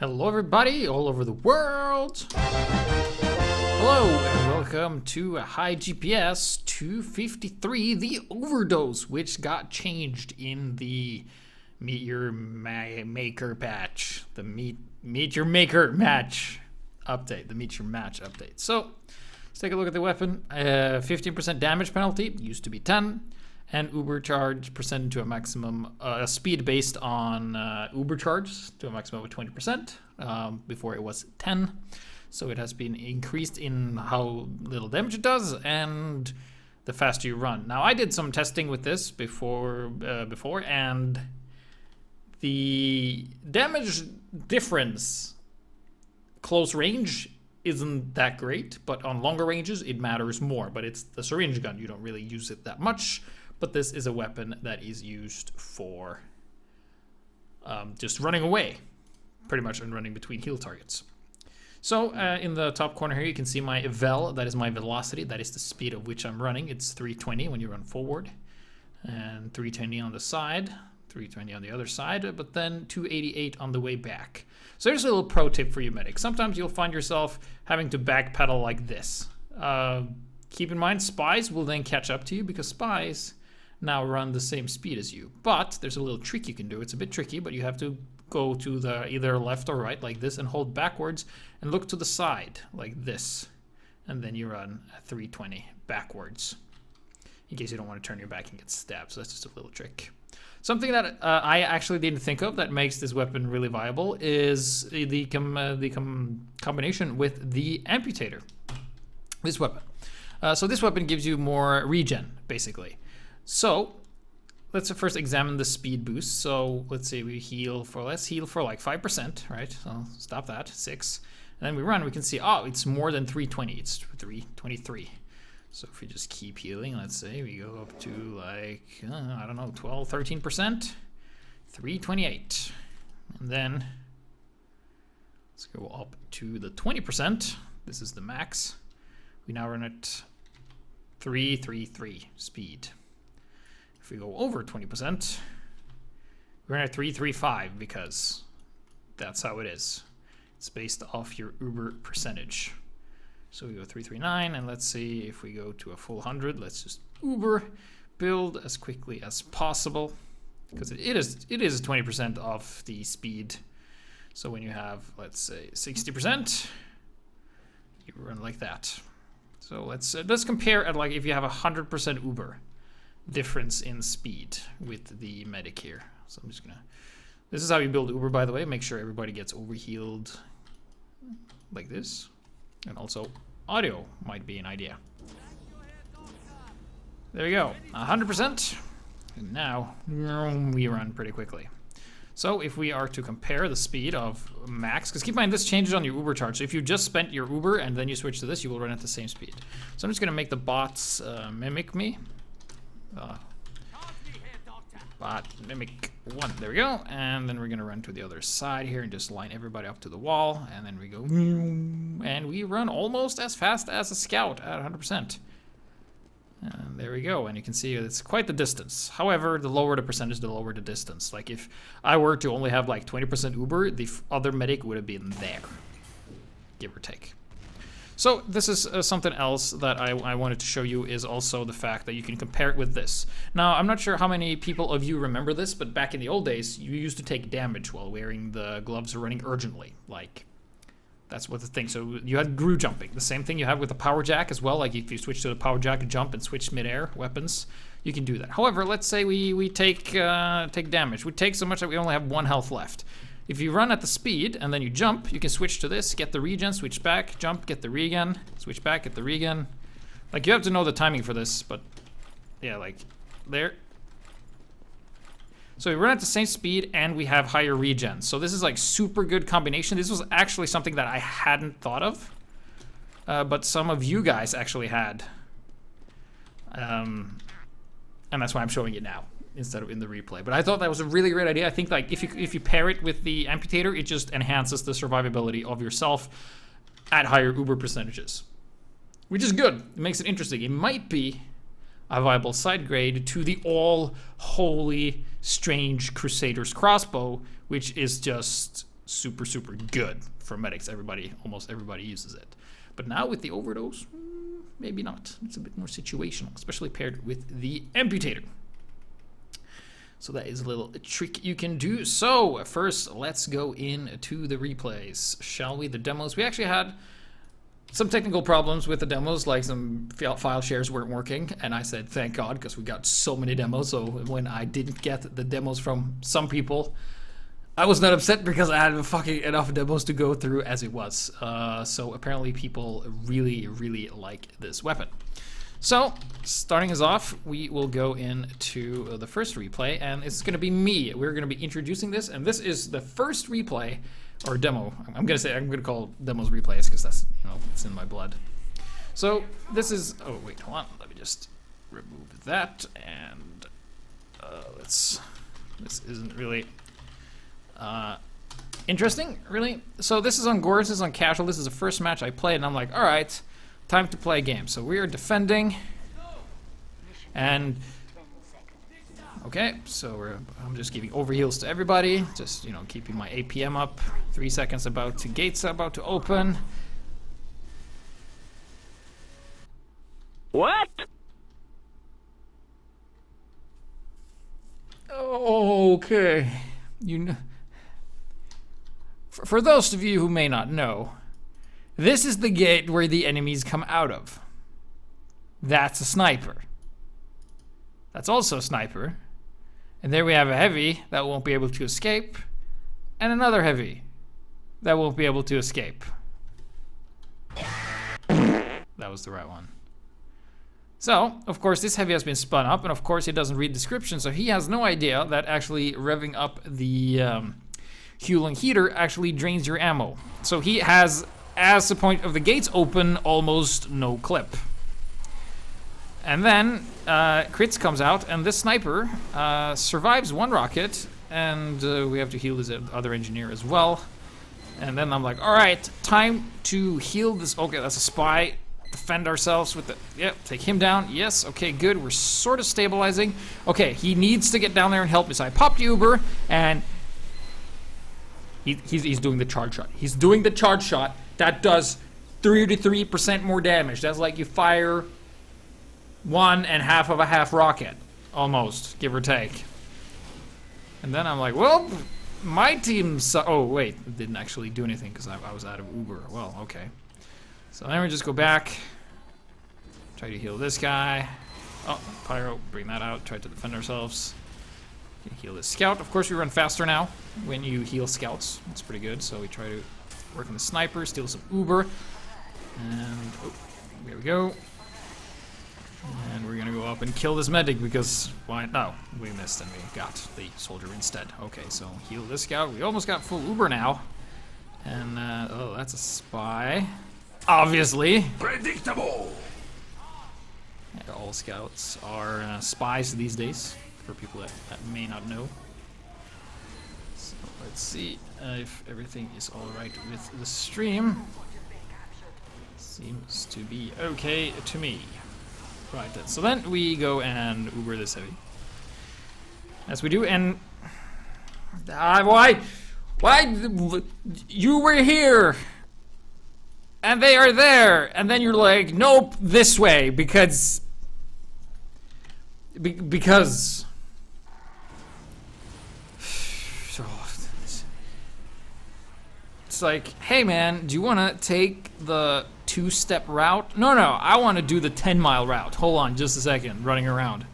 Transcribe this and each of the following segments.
Hello everybody all over the world. Hello and welcome to HiGPS 253, the Overdose, which got changed in the Meet Your Maker patch. The Meet Your Maker match update, the Meet Your Match update. So let's take a look at the weapon. 15% damage penalty, used to be 10. And Uber charge percent to a maximum, speed based on Uber charge to a maximum of 20%. Before it was 10. So it has been increased in how little damage it does and the faster you run. Now I did some testing with this before and the damage difference close range isn't that great, but on longer ranges it matters more. But it's the syringe gun, you don't really use it that much. But this is a weapon that is used for just running away, pretty much, and running between heal targets. So in the top corner here, you can see my vel. That is my velocity. That is the speed at which I'm running. It's 320 when you run forward, and 320 on the side, 320 on the other side, but then 288 on the way back. So there's a little pro tip for you medics. Sometimes you'll find yourself having to backpedal like this. Keep in mind, spies will then catch up to you because spies now run the same speed as you. But there's a little trick you can do. It's a bit tricky, but you have to go to the either left or right like this and hold backwards and look to the side like this. And then you run at 320 backwards in case you don't want to turn your back and get stabbed. So that's just a little trick. Something that I actually didn't think of that makes this weapon really viable is the combination with the amputator. This weapon. So this weapon gives you more regen, basically. So let's first examine the speed boost. So let's say let's heal for like 5%, right? So stop that, 6. And then we run, we can see, oh, it's more than 320, it's 323. So if we just keep healing, let's say we go up to like, I don't know, 12, 13%, 328. And then let's go up to the 20%. This is the max. We now run at 333 speed. If we go over 20%, we're at 335 because that's how it is. It's based off your Uber percentage. So we go 339, and let's see if we go to a full 100. Let's just Uber build as quickly as possible because it is 20% of the speed. So when you have, let's say, 60%, you run like that. So let's compare at like if you have 100% Uber difference in speed with the medic here. So I'm just gonna, this is how you build Uber, by the way. Make sure everybody gets overhealed like this. And also audio might be an idea. There we go, 100%. And now we run pretty quickly. So if we are to compare the speed of max, because keep in mind this changes on your Uber charge. So if you just spent your Uber and then you switch to this, you will run at the same speed. So I'm just gonna make the bots mimic me. Bot mimic 1, there we go. And then we're gonna run to the other side here and just line everybody up to the wall. And then we go, and we run almost as fast as a scout at 100%. And there we go, and you can see it's quite the distance. However, the lower the percentage, the lower the distance. Like if I were to only have like 20% Uber, the other medic would have been there, give or take. So this is something else that I wanted to show you is also the fact that you can compare it with this. Now, I'm not sure how many people of you remember this, but back in the old days, you used to take damage while wearing the gloves or running urgently. Like, that's what the thing. So you had GRU jumping. The same thing you have with the power jack as well. Like if you switch to the power jack and jump and switch midair weapons, you can do that. However, let's say we take damage. We take so much that we only have 1 health left. If you run at the speed and then you jump, you can switch to this, get the regen, switch back, jump, get the regen, switch back, get the regen. Like you have to know the timing for this, but yeah, like there. So we run at the same speed and we have higher regen. So this is like super good combination. This was actually something that I hadn't thought of, but some of you guys actually had. And that's why I'm showing it now instead of in the replay. But I thought that was a really great idea. I think like if you pair it with the amputator, it just enhances the survivability of yourself at higher Uber percentages, which is good. It makes it interesting. It might be a viable side grade to the all holy strange Crusader's crossbow, which is just super, super good for medics. Almost everybody uses it. But now with the Overdose, maybe not. It's a bit more situational, especially paired with the Amputator. So that is a little trick you can do. So first, let's go into the replays, shall we? The demos. We actually had some technical problems with the demos, like some file shares weren't working, and I said thank God, because we got so many demos. So when I didn't get the demos from some people, I was not upset because I had fucking enough demos to go through as it was. So apparently people really, really like this weapon. So, starting us off, we will go into the first replay, and it's going to be me. We're going to be introducing this, and this is the first replay, or demo. I'm going to call demos replays, because that's, it's in my blood. So, this is, oh wait, hold on, let me just remove that, and this isn't really interesting, really. So, this is on Gore, this is on Casual, this is the first match I played, and I'm like, alright, time to play a game. So we are defending, and okay, so I'm just giving overheals to everybody, just keeping my APM up. 3 seconds gates about to open. What? Okay, for those of you who may not know, this is the gate where the enemies come out of. That's a sniper. That's also a sniper. And there we have a heavy that won't be able to escape. And another heavy that won't be able to escape. That was the right one. So, of course, this heavy has been spun up, and of course he doesn't read description, so he has no idea that actually revving up the fueling heater actually drains your ammo. So he has, as the point of the gates open, almost no clip. And then Crits comes out, and this sniper survives one rocket, and we have to heal this other engineer as well. And then I'm like, all right, time to heal this. Okay, that's a spy. Defend ourselves with the, yep, take him down. Yes, okay, good. We're sort of stabilizing. Okay, he needs to get down there and help me. So I popped Uber, and he's doing the charge shot. He's doing the charge shot. That does 33% more damage. That's like you fire 1.5 of a half rocket, almost, give or take. And then I'm like, well, my team. Oh wait, it didn't actually do anything because I was out of Uber. Well, okay. So then we just go back, try to heal this guy. Oh, Pyro, bring that out. Try to defend ourselves. Heal this scout. Of course, we run faster now when you heal scouts. That's pretty good. So we try to work on the sniper, steal some Uber, and oh, there we go. And we're gonna go up and kill this medic because why? No, we missed and we got the soldier instead. Okay, so heal this scout. We almost got full Uber now, and oh, that's a spy, obviously. Predictable. Yeah, all scouts are spies these days. For people that may not know. So let's see if everything is alright with the stream. Seems to be okay to me. Right, then. So then we go and Uber this heavy. As we do, and why you were here and they are there, and then you're like, nope, this way, because it's like, hey man, do you want to take the 2-step route? No, I want to do the 10-mile route. Hold on just a second, running around.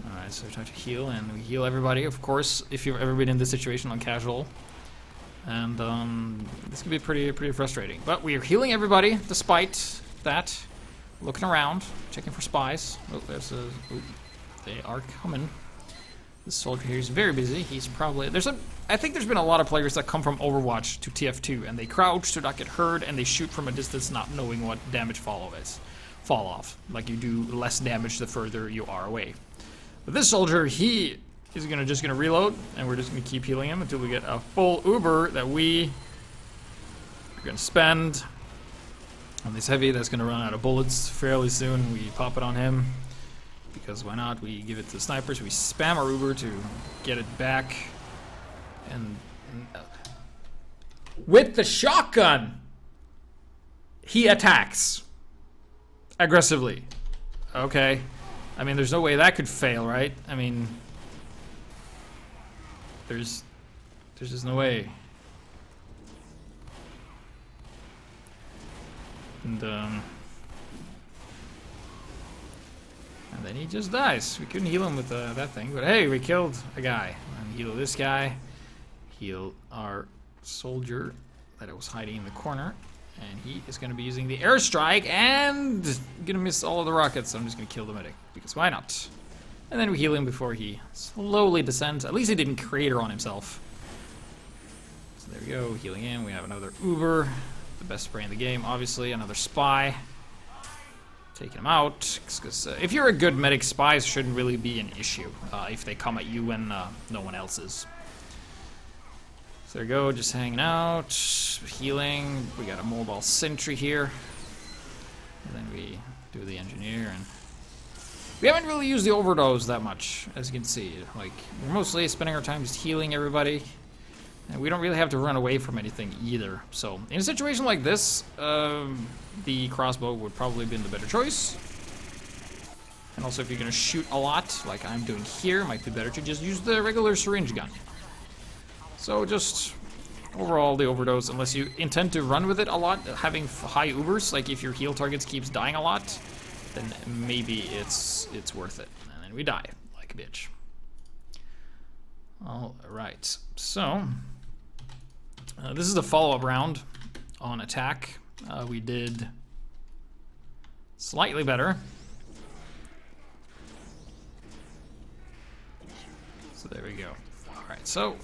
Alright, so we try to heal, and we heal everybody, of course, if you've ever been in this situation on Casual. And this can be pretty frustrating. But we are healing everybody, despite that. Looking around, checking for spies. Oh, there's a... Oh, they are coming. This soldier here is very busy. He's probably... I think there's been a lot of players that come from Overwatch to TF2, and they crouch to not get heard, and they shoot from a distance not knowing what damage fall off. Like, you do less damage the further you are away. But this soldier, he is just gonna reload, and we're just gonna keep healing him until we get a full Uber that we are gonna spend on this heavy that's gonna run out of bullets fairly soon. We pop it on him. Because why not? We give it to the snipers. We spam our Uber to get it back. And with the shotgun, he attacks aggressively. Okay. I mean, there's no way that could fail, right? I mean, there's just no way. And then he just dies. We couldn't heal him with that thing, but hey, we killed a guy. And heal this guy. Heal our soldier that was hiding in the corner. And he is going to be using the airstrike and gonna miss all of the rockets. So I'm just going to kill the medic, because why not? And then we heal him before he slowly descends. At least he didn't crater on himself. So there we go, healing him. We have another Uber, the best spray in the game, obviously. Another spy. Taking him out, because if you're a good medic, spies shouldn't really be an issue if they come at you when no one else is. So there we go, just hanging out, healing. We got a mobile sentry here. And then we do the engineer, and we haven't really used the overdose that much, as you can see. Like, we're mostly spending our time just healing everybody. And we don't really have to run away from anything either. So, in a situation like this, the crossbow would probably have been the better choice. And also, if you're going to shoot a lot, like I'm doing here, it might be better to just use the regular syringe gun. So, just overall, the overdose, unless you intend to run with it a lot, having high Ubers, like if your heal targets keeps dying a lot, then maybe it's worth it. And then we die, like a bitch. Alright, so this is the follow-up round on attack. We did slightly better. So there we go. Alright, so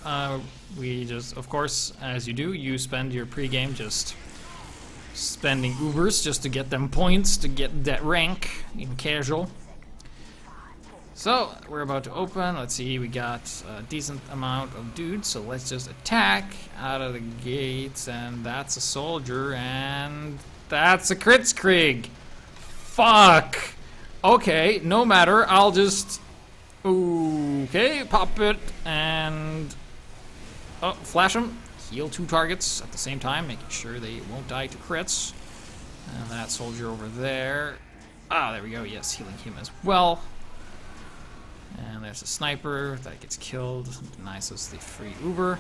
we just, of course, as you do, you spend your pregame just spending Ubers just to get them points, to get that rank in casual. So, we're about to open. Let's see, we got a decent amount of dudes, so let's just attack out of the gates, and that's a soldier, and that's a Kritzkrieg. Fuck! Okay, no matter, I'll just... Okay, pop it, and... Oh, flash them. Heal 2 targets at the same time, making sure they won't die to crits. And that soldier over there... Ah, there we go, yes, healing him as well. And there's a sniper that gets killed, denies us the free Uber.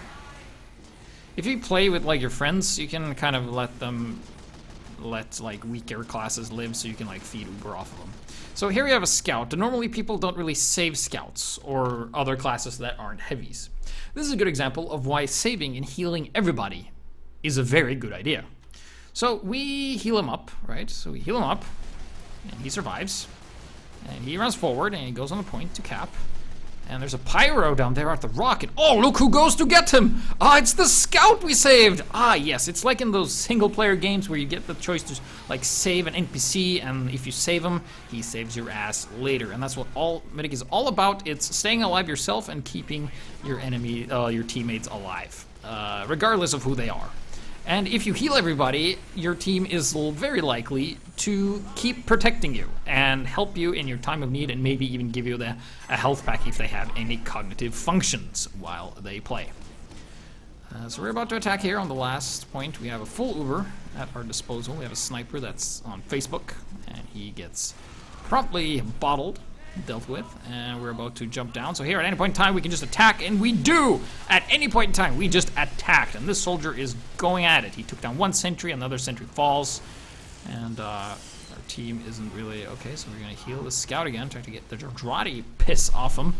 If you play with like your friends, you can kind of let like weaker classes live, so you can like feed Uber off of them. So here we have a scout. Normally people don't really save scouts or other classes that aren't heavies. This is a good example of why saving and healing everybody is a very good idea. So we heal him up, right? So we heal him up, and he survives. And he runs forward, and he goes on the point to cap. And there's a pyro down there at the rocket. Oh, look who goes to get him! Ah, it's the scout we saved! Ah, yes, it's like in those single-player games where you get the choice to, like, save an NPC, and if you save him, he saves your ass later. And that's what all Medic is all about. It's staying alive yourself and keeping your enemy, your teammates alive, regardless of who they are. And if you heal everybody, your team is very likely to keep protecting you and help you in your time of need, and maybe even give you a health pack if they have any cognitive functions while they play. So we're about to attack here on the last point. We have a full Uber at our disposal. We have a sniper that's on Facebook, and he gets promptly bottled, dealt with, and we're about to jump down. So here at any point in time we can just attack, and we do! At any point in time we just attacked, and this soldier is going at it. He took down 1 sentry, another sentry falls, and our team isn't really okay, so we're gonna heal the scout again, try to get the Drati piss off him.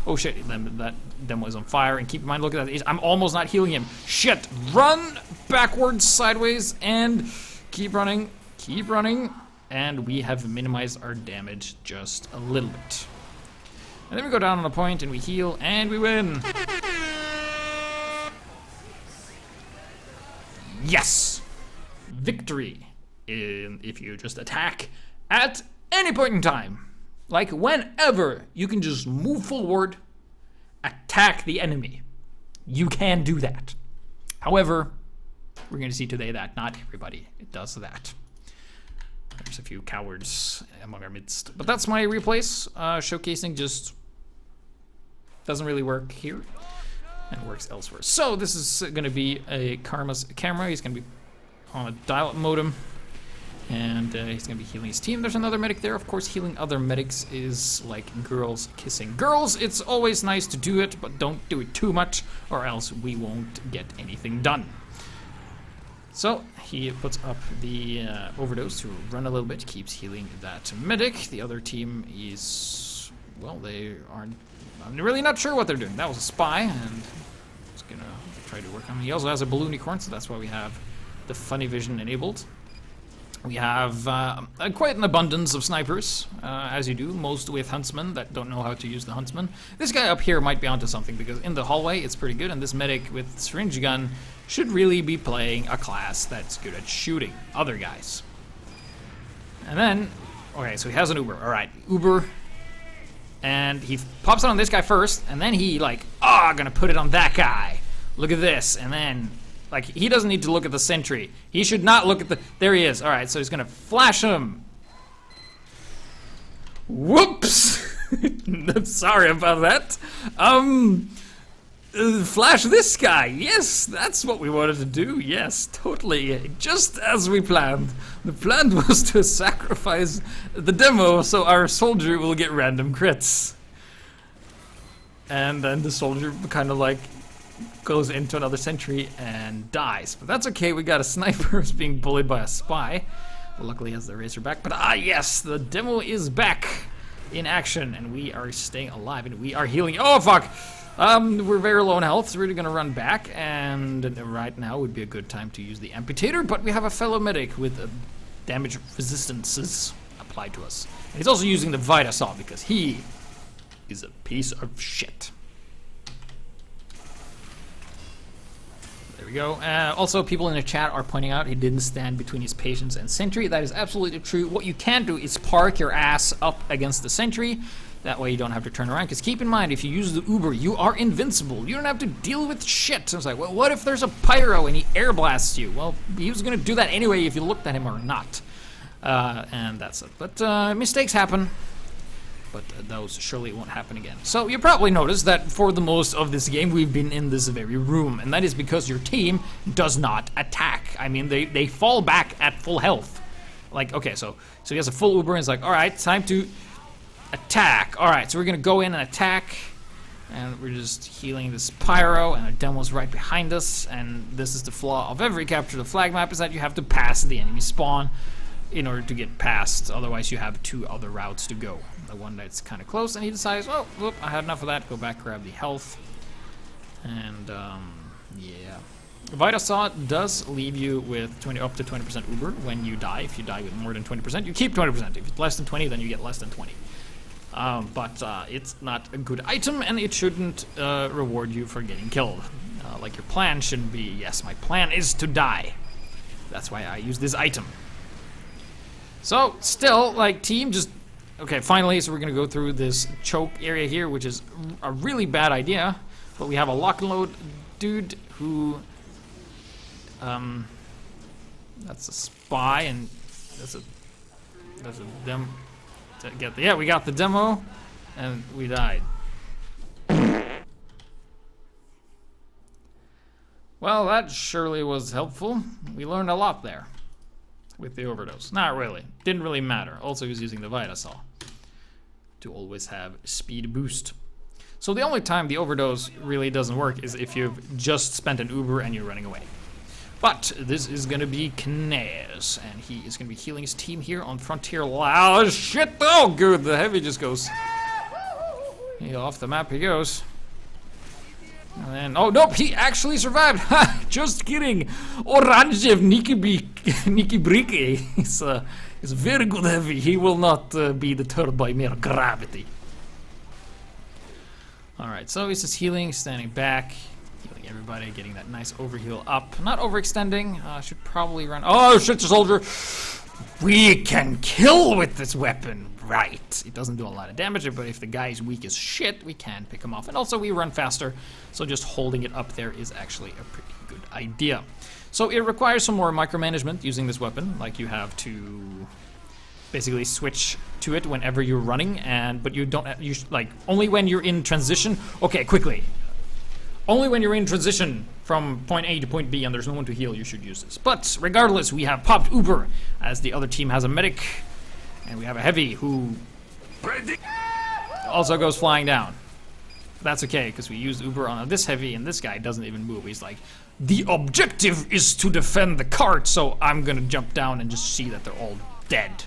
Oh shit, that demo is on fire, and keep in mind, look at that, I'm almost not healing him. Shit! Run backwards, sideways, and keep running, and we have minimized our damage just a little bit. And then we go down on a point, and we heal, and we win! Yes! Victory! If you just attack at any point in time. Like whenever you can just move forward, attack the enemy. You can do that. However, we're going to see today that not everybody does that. There's a few cowards among our midst. But that's my replays. Showcasing just doesn't really work here. and works elsewhere. So this is going to be a Karma's camera. He's going to be on a dial-up modem, and he's going to be healing his team. There's another medic there. Of course, healing other medics is like girls kissing girls. It's always nice to do it, but don't do it too much, or else we won't get anything done. So he puts up the overdose to run a little bit, keeps healing that medic. The other team is, well, I'm really not sure what they're doing. That was a spy, and he's gonna try to work on him. He also has a balloon unicorn, so that's why we have the funny vision enabled. We have quite an abundance of snipers, as you do, most with huntsmen that don't know how to use the huntsman. This guy up here might be onto something, because in the hallway it's pretty good, and this medic with syringe gun should really be playing a class that's good at shooting other guys. And then, okay, so he has an Uber. All right, Uber, and he pops it on this guy first, and then he like, gonna put it on that guy. Look at this, and then, like, he doesn't need to look at the sentry. He should not look at the, there he is. All right, so he's gonna flash him. Whoops! I'm sorry about that. Flash this guy. Yes, that's what we wanted to do. Yes, totally. Just as we planned. The plan was to sacrifice the demo so our soldier will get random crits. And then the soldier kind of like goes into another sentry and dies. But that's okay, we got a sniper who's being bullied by a spy. Luckily he has the Razorback. But yes, the demo is back in action, and we are staying alive, and we are healing. Oh, fuck! We're very low on health, so we're gonna run back, and right now would be a good time to use the amputator, but we have a fellow medic with damage resistances applied to us. And he's also using the Vitasaw because he is a piece of shit. There we go. Also, people in the chat are pointing out he didn't stand between his patients and sentry. That is absolutely true. What you can do is park your ass up against the sentry. That way you don't have to turn around. Because keep in mind, if you use the Uber, you are invincible. You don't have to deal with shit. So it's like, well, what if there's a pyro and he air blasts you? Well, he was going to do that anyway if you looked at him or not. And that's it. But mistakes happen. But those surely won't happen again. So you probably noticed that for the most of this game we've been in this very room, and that is because your team does not attack. I mean, they fall back at full health. Like, okay, so he has a full Uber and it's like, all right, time to attack. All right, so we're gonna go in and attack, and we're just healing this pyro, and our demo's right behind us. And this is the flaw of every capture the flag map, is that you have to pass the enemy spawn in order to get past. Otherwise you have two other routes to go. The one that's kind of close, and he decides, oh, whoop, I had enough of that. Go back, grab the health, and yeah. Vitasaw does leave you with up to 20% Uber when you die. If you die with more than 20%, you keep 20%. If it's less than 20, then you get less than 20. But it's not a good item, and it shouldn't reward you for getting killed. Like your plan shouldn't be, yes, my plan is to die. That's why I use this item. So, still, like, team, just... Okay, finally, so we're gonna go through this choke area here, which is a really bad idea. But we have a lock and load dude who... that's a spy, and that's a demo. Yeah, we got the demo, and we died. Well, that surely was helpful. We learned a lot there with the overdose. Not really. Didn't really matter. Also, he was using the Vitasaw to always have speed boost. So the only time the overdose really doesn't work is if you've just spent an Uber and you're running away. But this is gonna be Knez, and he is gonna be healing his team here on Frontier. Oh shit! Oh good, the heavy just goes. Off the map he goes. And then, oh nope, he actually survived. Ha! Just kidding. Orangev Niki Briki is a very good heavy. He will not be deterred by mere gravity. All right, so he's just healing, standing back. Everybody getting that nice overheal up. Not overextending. Should probably run. Oh, shit, soldier! We can kill with this weapon, right? It doesn't do a lot of damage, but if the guy is weak as shit, we can pick him off. And also, we run faster, so just holding it up there is actually a pretty good idea. So it requires some more micromanagement using this weapon. Like, you have to basically switch to it whenever you're running, but you don't. Like only when you're in transition. Okay, quickly. Only when you're in transition from point A to point B and there's no one to heal, you should use this. But regardless, we have popped Uber, as the other team has a medic, and we have a heavy who also goes flying down. That's okay, because we used Uber on this heavy, and this guy doesn't even move. He's like, the objective is to defend the cart, so I'm gonna jump down and just see that they're all dead,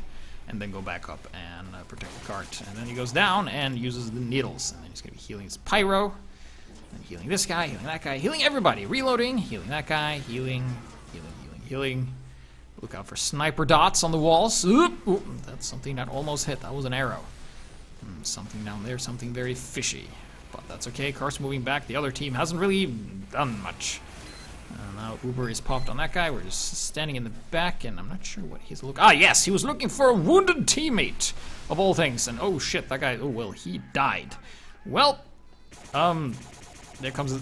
and then go back up and protect the cart. And then he goes down and uses the needles, and then he's gonna be healing his pyro, and healing this guy, healing that guy, healing everybody, reloading, healing that guy, healing. Look out for sniper dots on the walls. Oop, that's something that almost hit. That was an arrow. Something down there, something very fishy. But that's okay, car's moving back. The other team hasn't really done much. Now Uber is popped on that guy. We're just standing in the back, and I'm not sure what he's looking. Ah, yes, he was looking for a wounded teammate, of all things. And oh shit, that guy, oh well, he died. Well, there comes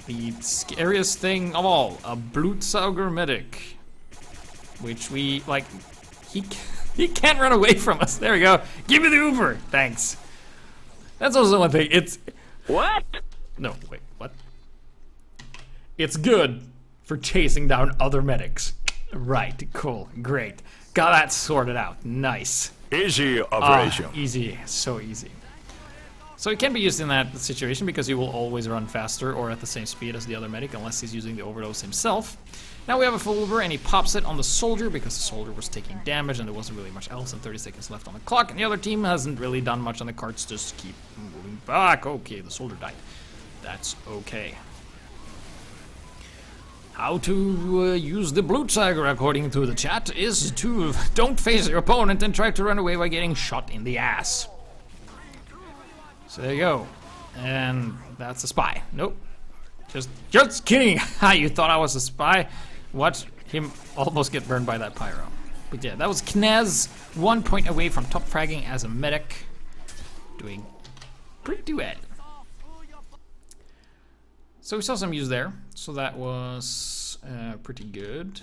the scariest thing of all, a Blutsauger medic. Which we, like, he can't run away from us. There we go. Give me the Uber. Thanks. That's also one thing. It's... What? No, wait, what? It's good for chasing down other medics. Right, cool, great. Got that sorted out. Nice. Easy operation. Easy, so easy. So it can be used in that situation because he will always run faster or at the same speed as the other medic unless he's using the overdose himself. Now we have a full Uber, and he pops it on the soldier because the soldier was taking damage and there wasn't really much else, and 30 seconds left on the clock, and the other team hasn't really done much on the carts, just keep moving back. Okay, the soldier died. That's okay. How to use the Blutsauger, according to the chat, is to don't face your opponent and try to run away by getting shot in the ass. So there you go. And that's a spy. Nope. Just kidding. You thought I was a spy? Watch him almost get burned by that pyro. But yeah, that was Knez, 1 point away from top fragging as a medic. Doing pretty well. So we saw some use there. So that was pretty good.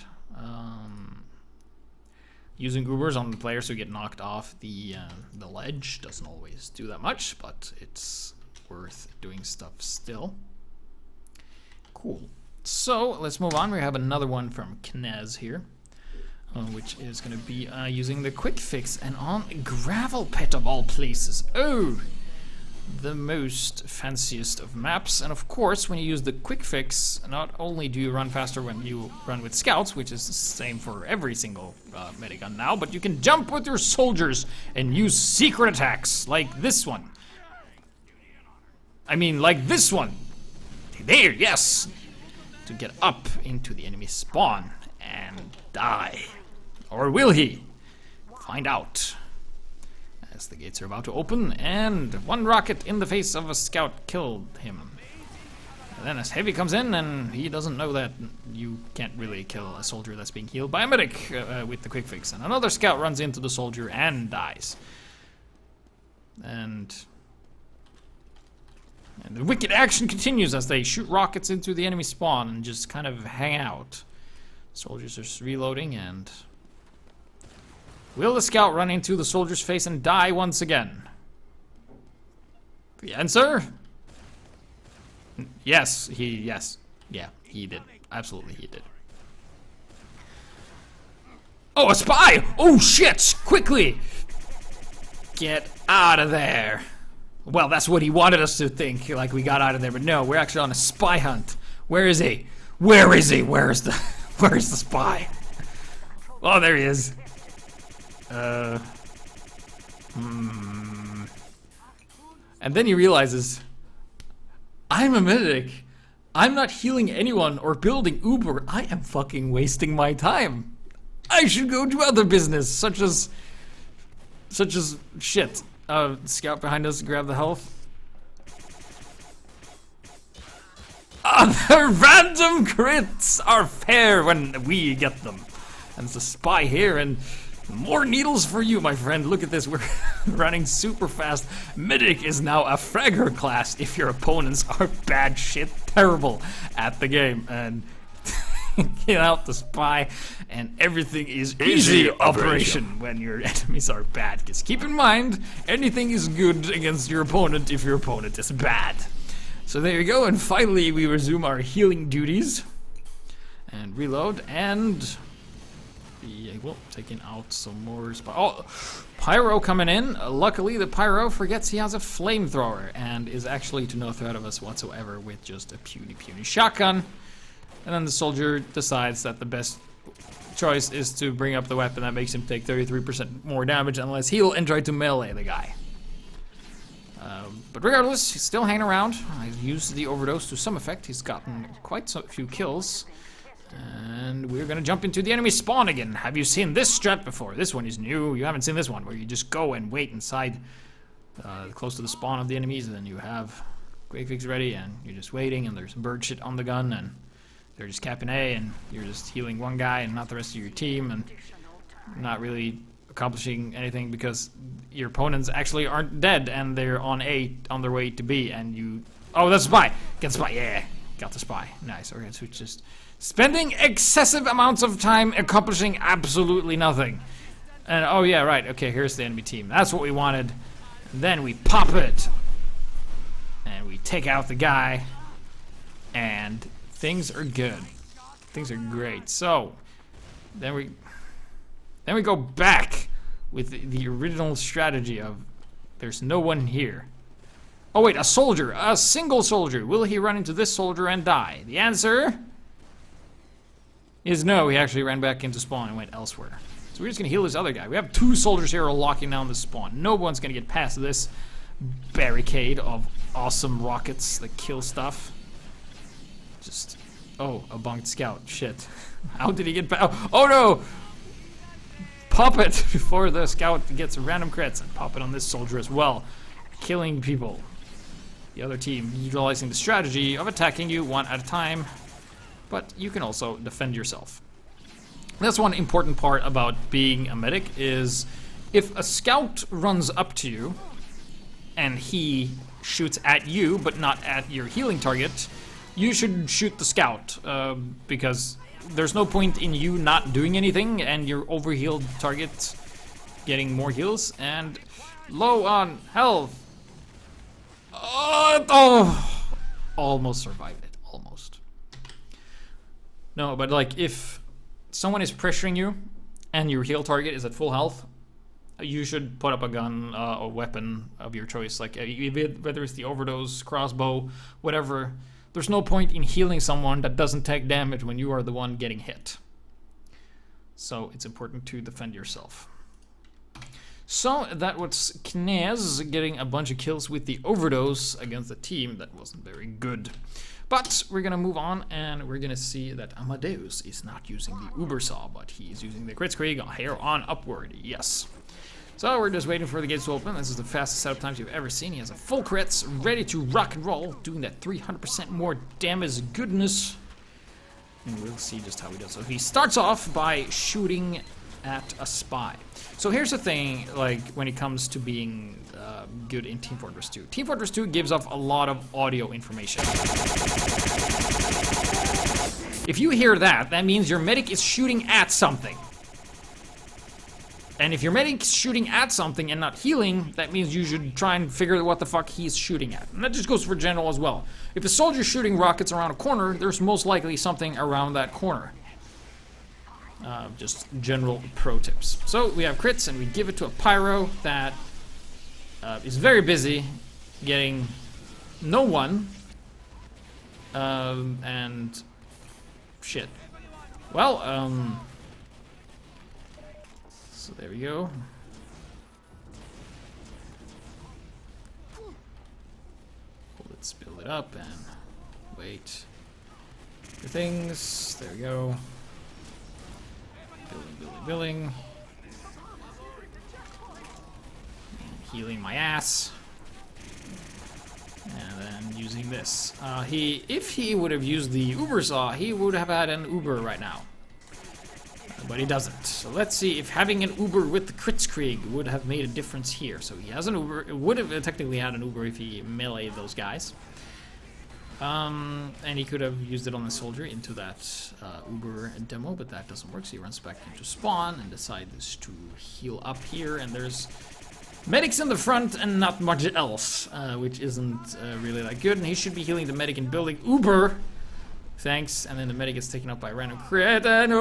Using Ubers on the players who get knocked off the ledge doesn't always do that much, but it's worth doing stuff still. Cool. So let's move on. We have another one from Knez here, which is going to be using the quick fix and on Gravel Pit of all places. Oh, the most fanciest of maps. And of course, when you use the quick fix, not only do you run faster when you run with scouts, which is the same for every single medigun now, but you can jump with your soldiers and use secret attacks like this one. I mean, like this one. There, yes! To get up into the enemy spawn and die. Or will he? Find out. As the gates are about to open, and one rocket in the face of a scout killed him. And then as heavy comes in, and he doesn't know that you can't really kill a soldier that's being healed by a medic with the quick fix. And another scout runs into the soldier and dies. And the wicked action continues as they shoot rockets into the enemy spawn and just kind of hang out. Soldiers are just reloading, and will the scout run into the soldier's face and die once again? The answer? Yes, yeah, he did. Absolutely, he did. Oh, a spy! Oh shit! Quickly! Get out of there! Well, that's what he wanted us to think, like we got out of there, but no, we're actually on a spy hunt. Where is he? Where is he? Where's the spy? Oh, there he is. And then he realizes, I'm a medic. I'm not healing anyone or building Uber. I am fucking wasting my time. I should go do other business, such as shit. Scout behind us, grab the health. Other random crits are fair when we get them. And it's a spy here, and more needles for you, my friend. Look at this, we're running super fast. Medic is now a fragger class if your opponents are bad shit terrible at the game. And get out the spy, and everything is easy operation when your enemies are bad. Because keep in mind, anything is good against your opponent if your opponent is bad. So there you go, and finally we resume our healing duties. And reload, and... well, taking out some more... Oh! Pyro coming in. Luckily, the Pyro forgets he has a flamethrower, and is actually to no threat of us whatsoever with just a puny shotgun. And then the soldier decides that the best choice is to bring up the weapon that makes him take 33% more damage unless heal and try to melee the guy. But regardless, he's still hanging around. I used the overdose to some effect. He's gotten quite a few kills. And we're gonna jump into the enemy spawn again. Have you seen this strat before? This one is new. You haven't seen this one, where you just go and wait inside close to the spawn of the enemies, and then you have quick fix ready, and you're just waiting, and there's bird shit on the gun, and they're just capping A, and you're just healing one guy and not the rest of your team, and not really accomplishing anything because your opponents actually aren't dead, and they're on A on their way to B, and you... Oh, that's a spy! Get the spy, yeah! Got the spy. Nice, okay, so it's just... spending excessive amounts of time accomplishing absolutely nothing. And, oh yeah, right, okay, here's the enemy team. That's what we wanted. And then we pop it. And we take out the guy. And things are good. Things are great. So, then we go back with the original strategy of there's no one here. Oh wait, a soldier, a single soldier. Will he run into this soldier and die? The answer is no. He actually ran back into spawn and went elsewhere. So we're just gonna heal this other guy. We have 2 soldiers here locking down the spawn. No one's gonna get past this barricade of awesome rockets that kill stuff. Just, oh, a bunked scout. Shit. How did he get past? Oh no! Pop it before the scout gets random crits, and pop it on this soldier as well. Killing people. The other team utilizing the strategy of attacking you one at a time, but you can also defend yourself. That's one important part about being a medic, is if a scout runs up to you and he shoots at you but not at your healing target, you should shoot the scout, because there's no point in you not doing anything and your overhealed target getting more heals and low on health. Oh, almost survived it, almost. No, but like if someone is pressuring you and your heal target is at full health, you should put up a gun or weapon of your choice, like whether it's the overdose, crossbow, whatever. There's no point in healing someone that doesn't take damage when you are the one getting hit. So it's important to defend yourself. So that was Knez getting a bunch of kills with the overdose against a team that wasn't very good. But we're gonna move on, and we're gonna see that Amadeus is not using the Uber Saw, but he's using the Kritzkrieg hair on upward, yes. So we're just waiting for the gates to open. This is the fastest setup times you've ever seen. He has a full crits, ready to rock and roll, doing that 300% more damage goodness. And we'll see just how he does. So he starts off by shooting at a spy. So here's the thing, like when it comes to being good in Team Fortress 2. Team Fortress 2 gives off a lot of audio information. If you hear that, that means your medic is shooting at something. And if your medic's shooting at something and not healing, that means you should try and figure out what the fuck he's shooting at. And that just goes for general as well. If a soldier's shooting rockets around a corner, there's most likely something around that corner. Just general pro tips. So we have crits, and we give it to a pyro that is very busy getting no one. And shit. Well, so there we go. Let's build it up and wait for things. There we go. Billing. Healing my ass. And then using this. If he would have used the Uber Saw, he would have had an Uber right now. But he doesn't. So let's see if having an Uber with the Kritzkrieg would have made a difference here. So he has an Uber. It would have technically had an Uber if he meleeed those guys. And he could have used it on the soldier into that Uber demo, but that doesn't work. So he runs back into spawn and decides to heal up here. And there's Medic's in the front and not much else, which isn't really that good. And he should be healing the medic in building. Uber! Thanks. And then the medic gets taken up by a random crit. And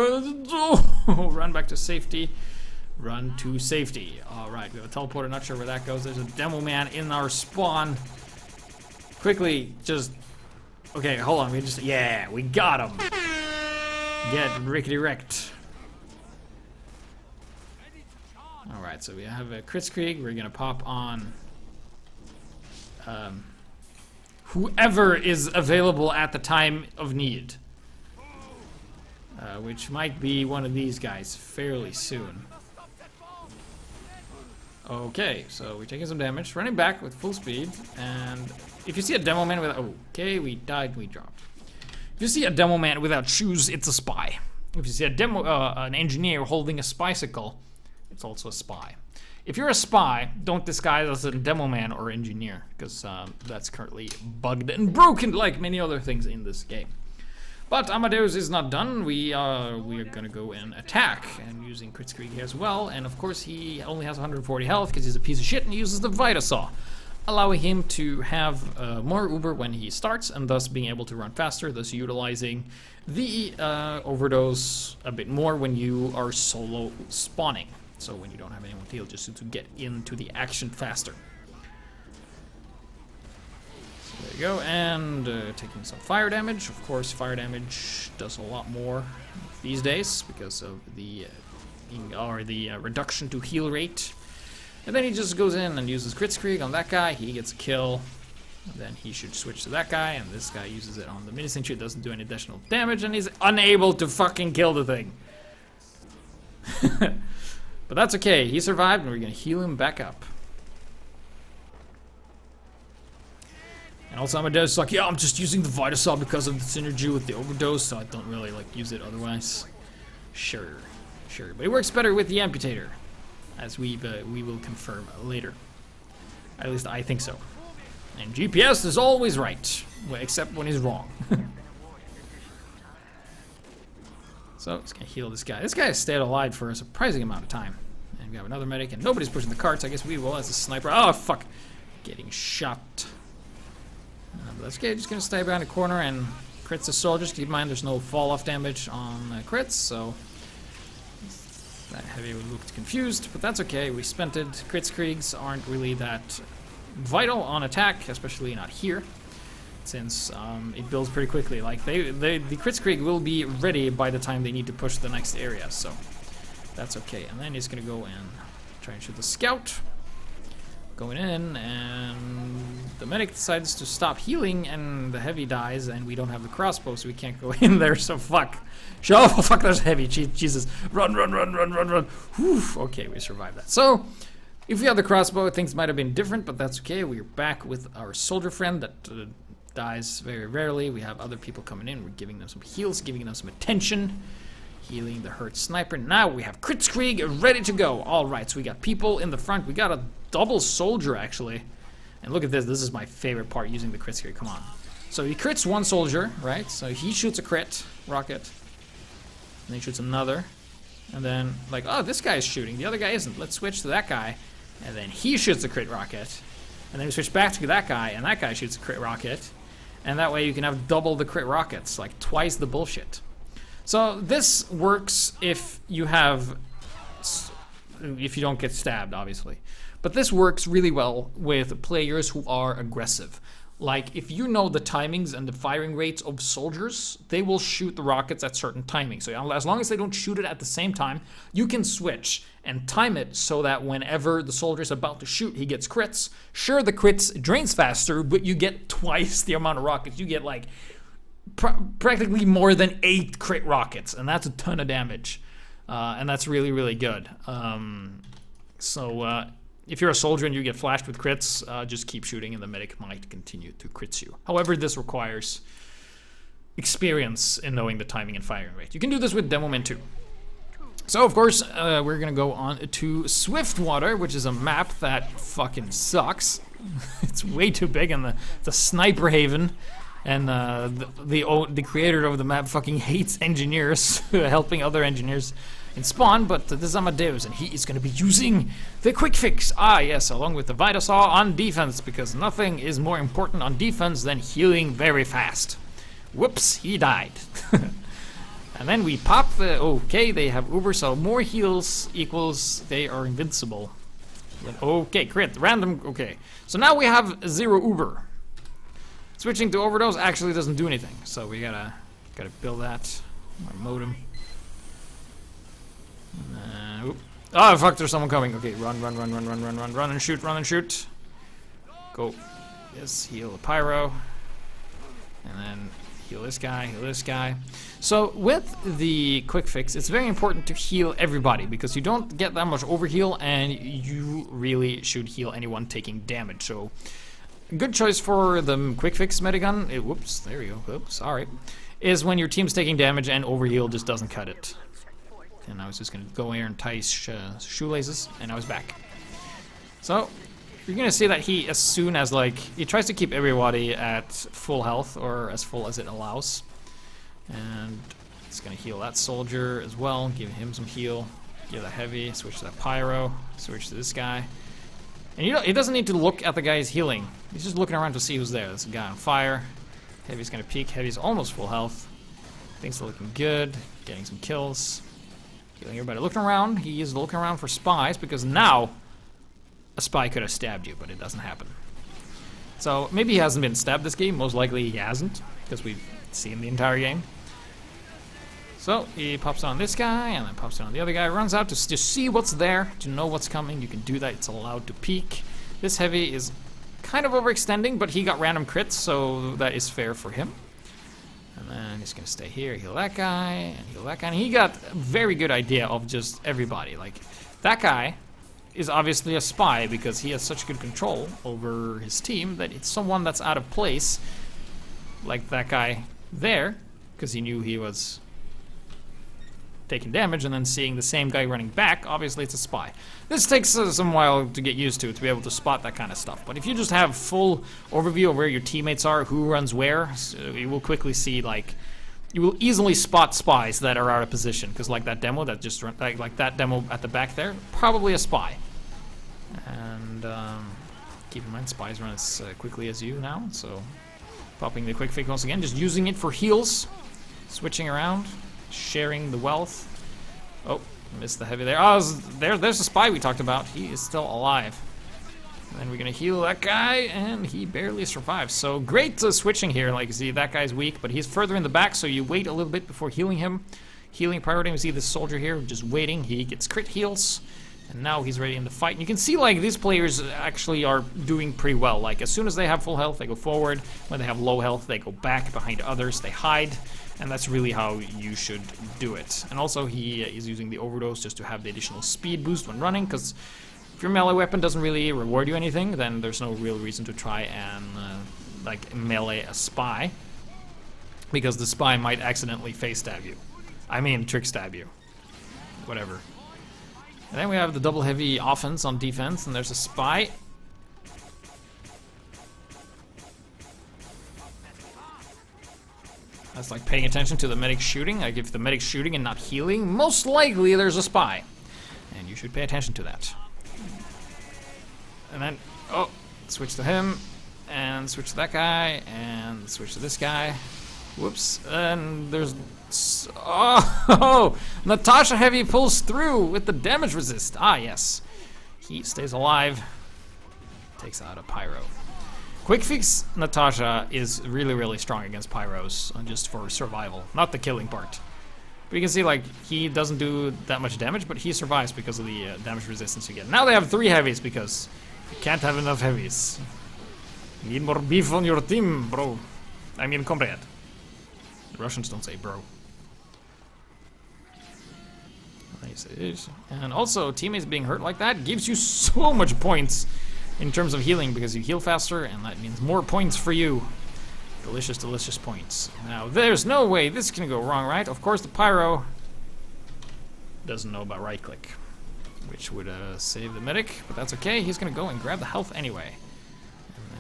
run back to safety. Run to safety. Alright, we have a teleporter. Not sure where that goes. There's a demo man in our spawn. Quickly, just... Okay, hold on. Yeah, we got him. Get rickety wrecked. Alright, so we have a Kritzkrieg. We're gonna pop on whoever is available at the time of need. Which might be one of these guys fairly soon. Okay, so we're taking some damage. Running back with full speed. And if you see a demo man without... Okay, we died, we dropped. If you see a demo man without shoes, it's a spy. If you see an engineer holding a bicycle, it's also a spy. If you're a spy, don't disguise as a demo man or engineer, because that's currently bugged and broken like many other things in this game. But Amadeus is not done. We are gonna go and attack, and using Kritzkrieg here as well. And of course, he only has 140 health because he's a piece of shit and he uses the Vitasaw, allowing him to have more Uber when he starts, and thus being able to run faster, thus utilizing the Overdose a bit more when you are solo spawning. So when you don't have anyone to heal, just to get into the action faster. So there you go, and taking some fire damage. Of course, fire damage does a lot more these days because of the reduction to heal rate. And then he just goes in and uses Kritzkrieg on that guy. He gets a kill. And then he should switch to that guy, and this guy uses it on the mini sentry. It doesn't do any additional damage, and he's unable to fucking kill the thing. But that's okay. He survived, and we're gonna heal him back up. And also Amadeus is like, yeah, I'm just using the Vitasaw because of the synergy with the Overdose, so I don't really like use it otherwise. Sure. But it works better with the Amputator, as we will confirm later. At least I think so. And GPS is always right, except when he's wrong. So, he's gonna heal this guy. This guy has stayed alive for a surprising amount of time. And we have another medic, and nobody's pushing the carts. I guess we will as a sniper. Oh, fuck! Getting shot. That's okay, just gonna stay behind the corner and crits the soldiers. Keep in mind there's no fall-off damage on crits, so... That heavy looked confused, but that's okay. We spent it. Kritzkriegs aren't really that vital on attack, especially not here, since it builds pretty quickly. Like the Kritzkrieg will be ready by the time they need to push the next area, so that's okay. And then he's gonna go and try and shoot the scout. Going in, and the medic decides to stop healing, and the heavy dies, and we don't have the crossbow, so we can't go in there, so fuck. Oh, fuck, there's heavy. Jesus. Run. Whew. Okay, we survived that. So, if we had the crossbow, things might have been different, but that's okay. We're back with our soldier friend that dies very rarely. We have other people coming in. We're giving them some heals, giving them some attention. Healing the hurt sniper. Now we have Kritzkrieg ready to go. Alright, so we got people in the front. We got a double soldier, actually. And look at this. This is my favorite part, using the Kritzkrieg. Come on. So he crits one soldier, right? So he shoots a crit rocket. And then he shoots another. And then, like, oh, this guy is shooting. The other guy isn't. Let's switch to that guy. And then he shoots a crit rocket. And then we switch back to that guy, and that guy shoots a crit rocket. And that way you can have double the crit rockets, like twice the bullshit. So this works if you don't get stabbed, obviously. But this works really well with players who are aggressive. Like, if you know the timings and the firing rates of soldiers, they will shoot the rockets at certain timings. So as long as they don't shoot it at the same time, you can switch and time it so that whenever the soldier is about to shoot, he gets crits. Sure, the crits drains faster, but you get twice the amount of rockets. You get, like, practically more than 8 crit rockets, and that's a ton of damage. And that's really, really good. If you're a soldier and you get flashed with crits, just keep shooting and the medic might continue to crit you. However, this requires experience in knowing the timing and firing rate. You can do this with Demoman too. So, of course, we're gonna go on to Swiftwater, which is a map that fucking sucks. It's way too big, and the sniper haven. And the creator of the map fucking hates engineers helping other engineers in spawn, but this is Amadeus, and he is going to be using the quick fix. Ah, yes, along with the Vitasaw on defense, because nothing is more important on defense than healing very fast. Whoops, he died. And then we pop the... Okay, they have Uber, so more heals equals they are invincible. Okay, crit, random, okay. So now we have 0 Uber. Switching to Overdose actually doesn't do anything, so we gotta build that. Our modem. Oh, fuck, there's someone coming. Okay, run and shoot. Go. Yes, heal the pyro. And then heal this guy. So with the quick fix, it's very important to heal everybody because you don't get that much overheal and you really should heal anyone taking damage. So a good choice for the quick fix medigun, whoops, there we go, whoops, alright, is when your team's taking damage and overheal just doesn't cut it. And I was just gonna go here and tie his shoelaces, and I was back. So you're gonna see that he, as soon as he tries to keep everybody at full health or as full as it allows, and it's gonna heal that soldier as well, give him some heal, give that heavy, switch to that pyro, switch to this guy, and he doesn't need to look at the guy he's healing. He's just looking around to see who's there. There's a guy on fire. Heavy's gonna peek. Heavy's almost full health. Things are looking good. Getting some kills. Healing everybody. Looking around. He is looking around for spies because now a spy could have stabbed you, but it doesn't happen. So maybe he hasn't been stabbed this game. Most likely he hasn't, because we've seen the entire game. So he pops on this guy, and then pops on the other guy. Runs out to see what's there, to know what's coming. You can do that. It's allowed to peek. This heavy is kind of overextending, but he got random crits, so that is fair for him. And then he's gonna stay here, heal that guy, and heal that guy. And he got a very good idea of just everybody. Like, that guy is obviously a spy because he has such good control over his team that it's someone that's out of place, like that guy there, because he knew he was taking damage, and then seeing the same guy running back, obviously it's a spy. This takes some while to get used to be able to spot that kind of stuff. But if you just have full overview of where your teammates are, who runs where, so you will quickly see, you will easily spot spies that are out of position. Because like that demo that just like that demo at the back there, probably a spy. And keep in mind, spies run as quickly as you now. So popping the quick fix once again, just using it for heals, switching around, sharing the wealth. Oh, missed the heavy there. Oh, there's the spy we talked about. He is still alive. And then we're gonna heal that guy, and he barely survives. So great switching here. Like, you see, that guy's weak, but he's further in the back, so you wait a little bit before healing him. Healing priority. We see this soldier here just waiting. He gets crit heals, and now he's ready in the fight. And you can see, like, these players actually are doing pretty well. Like, as soon as they have full health, they go forward. When they have low health, they go back behind others. They hide. And that's really how you should do it. And also, he is using the Overdose just to have the additional speed boost when running, because if your melee weapon doesn't really reward you anything, then there's no real reason to try and melee a spy, because the spy might accidentally face stab you. I mean, trick stab you. Whatever. And then we have the double heavy offense on defense, and there's a spy. That's like paying attention to the medic shooting. Like, if the medic's shooting and not healing, most likely there's a spy. And you should pay attention to that. And then, oh, switch to him, and switch to that guy, and switch to this guy. Whoops, and there's, oh, Natasha Heavy pulls through with the damage resist. Ah, yes. He stays alive, takes out a pyro. Quick Fix Natasha is really, really strong against pyros, just for survival, not the killing part. But you can see, like, he doesn't do that much damage, but he survives because of the damage resistance you get. Now they have 3 heavies because you can't have enough heavies. You need more beef on your team, bro. I mean, comrade. The Russians don't say bro. And also, teammates being hurt like that gives you so much points in terms of healing, because you heal faster, and that means more points for you. Delicious, delicious points. Now, there's no way this can go wrong, right? Of course, the pyro doesn't know about right click, which would save the medic, but that's okay. He's gonna go and grab the health anyway.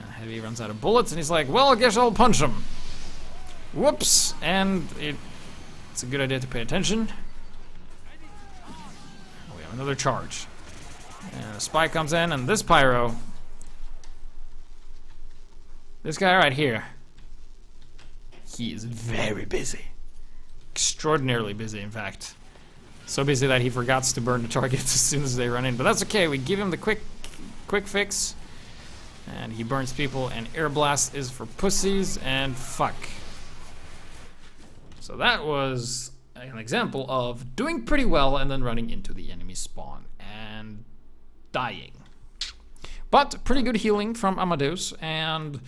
And Heavy runs out of bullets, and he's like, well, I guess I'll punch him. Whoops, and it's a good idea to pay attention. another charge. And a spy comes in, and this pyro, this guy right here, he is very busy. Extraordinarily busy, in fact. So busy that he forgets to burn the targets as soon as they run in. But that's okay, we give him the quick fix. And he burns people, and air blast is for pussies, and fuck. So that was an example of doing pretty well and then running into the enemy spawn and dying. But pretty good healing from Amadeus, and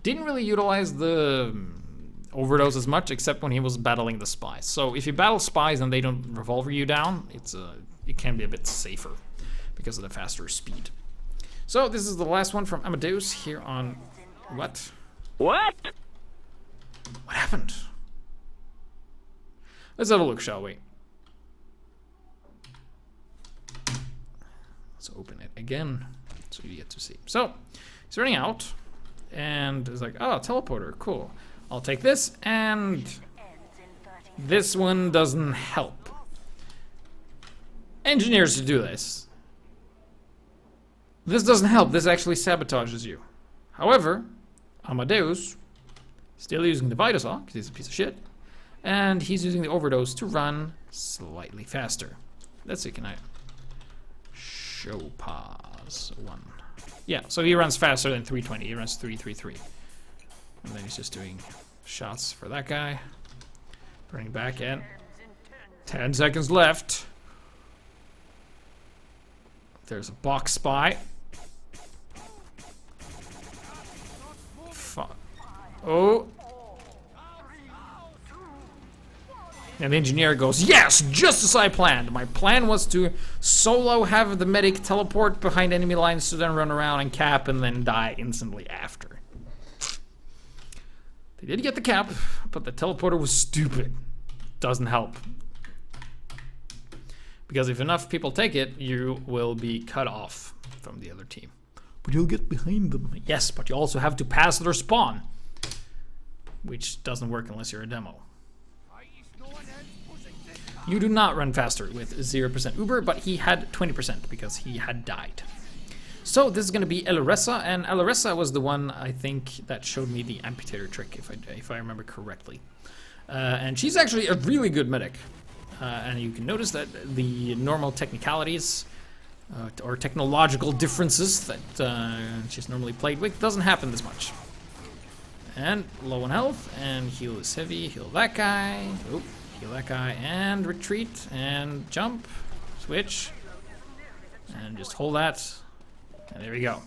didn't really utilize the Overdose as much, except when he was battling the spies. So if you battle spies and they don't revolver you down, it can be a bit safer because of the faster speed. So this is the last one from Amadeus here on what? What? What happened? Let's have a look, shall we? Let's open it again so you get to see. So he's running out, and it's like, oh, teleporter, cool. I'll take this, and this one doesn't help. Engineers to do this. This doesn't help, this actually sabotages you. However, Amadeus, still using the Vitasaw, because he's a piece of shit, and he's using the Overdose to run slightly faster. Let's see, can I show pause 1? Yeah, so he runs faster than 320, he runs 333. And then he's just doing shots for that guy. Burning back in. 10 seconds left. There's a box spy. Fuck. Oh. And the engineer goes, yes, just as I planned. My plan was to solo have the medic teleport behind enemy lines to then run around and cap and then die instantly after. They did get the cap, but the teleporter was stupid. Doesn't help. Because if enough people take it, you will be cut off from the other team. But you'll get behind them. Yes, but you also have to pass their spawn. Which doesn't work unless you're a demo. You do not run faster with 0% Uber, but he had 20% because he had died. So this is going to be Elaressa, and Elaressa was the one, I think, that showed me the amputator trick, if I remember correctly. And she's actually a really good medic. And you can notice that the normal technicalities or technological differences that she's normally played with doesn't happen this much. And low on health, and heal is heavy, heal that guy, oop, heal that guy, and retreat, and jump, switch, and just hold that, and there we go.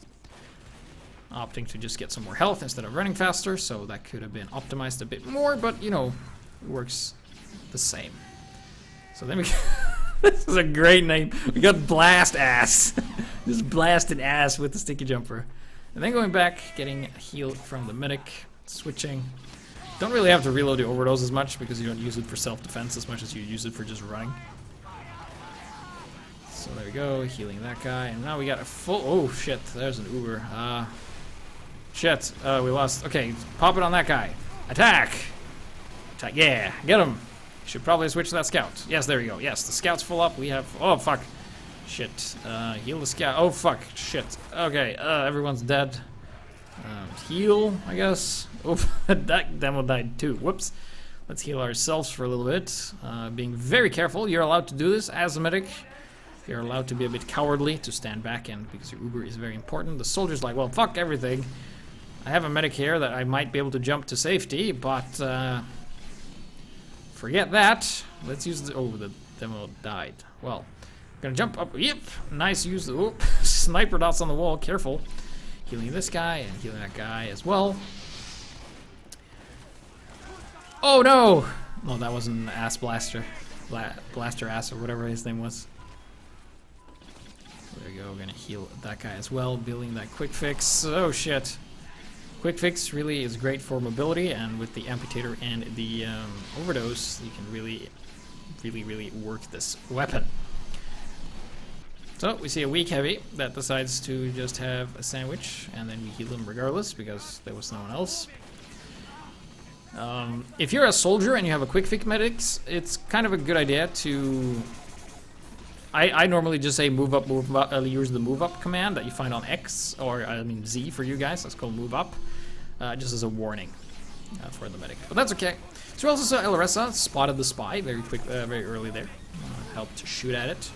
Opting to just get some more health instead of running faster, so that could have been optimized a bit more, but you know, it works the same. So then we this is a great name. We got Blast Ass. Just blasted ass with the sticky jumper. And then going back, getting a heal from the medic, switching. Don't really have to reload the Overdose as much because you don't use it for self-defense as much as you use it for just running. So there we go, healing that guy. And now we got a full, oh shit, there's an Uber. Shit, we lost, okay, pop it on that guy. Attack! Attack, yeah, get him. Should probably switch to that scout. Yes, there we go. Yes, the scout's full up. We have... Oh, fuck. Shit. Heal the scout. Oh, fuck. Shit. Okay, everyone's dead. Heal, I guess. Oh, that demo died too. Whoops. Let's heal ourselves for a little bit. Being very careful. You're allowed to do this as a medic. You're allowed to be a bit cowardly, to stand back, and because your Uber is very important. The soldier's like, well, fuck everything. I have a medic here that I might be able to jump to safety, but... forget that. Let's use the... Oh, the demo died. Well, gonna jump up. Yep. Nice use. Oh, sniper dots on the wall. Careful. Healing this guy and healing that guy as well. Oh, no. No, that wasn't Ass Blaster. Blaster Ass or whatever his name was. There we go. We're gonna heal that guy as well. Building that quick fix. Oh, shit. Quick fix really is great for mobility, and with the amputator and the Overdose, you can really work this weapon. So we see a weak heavy that decides to just have a sandwich, and then we heal him regardless because there was no one else. If you're a soldier and you have a quick fix medics, it's kind of a good idea to I normally just say move up, use the move up command that you find on X, or I mean Z for you guys. Let's call move up, just as a warning for the medic. But that's okay. So we also saw Larissa spotted the spy very quick, very early there. Helped to shoot at it.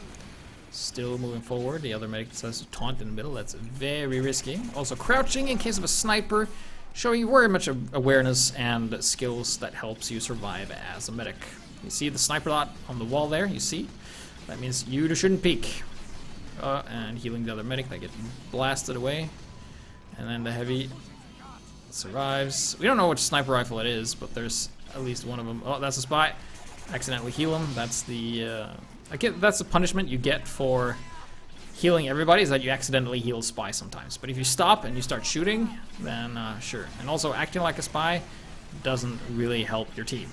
Still moving forward. The other medic says to taunt in the middle. That's very risky. Also crouching in case of a sniper, showing you very much awareness and skills that helps you survive as a medic. You see the sniper dot on the wall there? You see? That means you shouldn't peek. And healing the other medic. They get blasted away. And then the heavy survives. We don't know which sniper rifle it is, but there's at least one of them. Oh, that's a spy. Accidentally heal him. That's the that's the punishment you get for healing everybody, is that you accidentally heal spy sometimes. But if you stop and you start shooting, then sure. And also acting like a spy doesn't really help your team.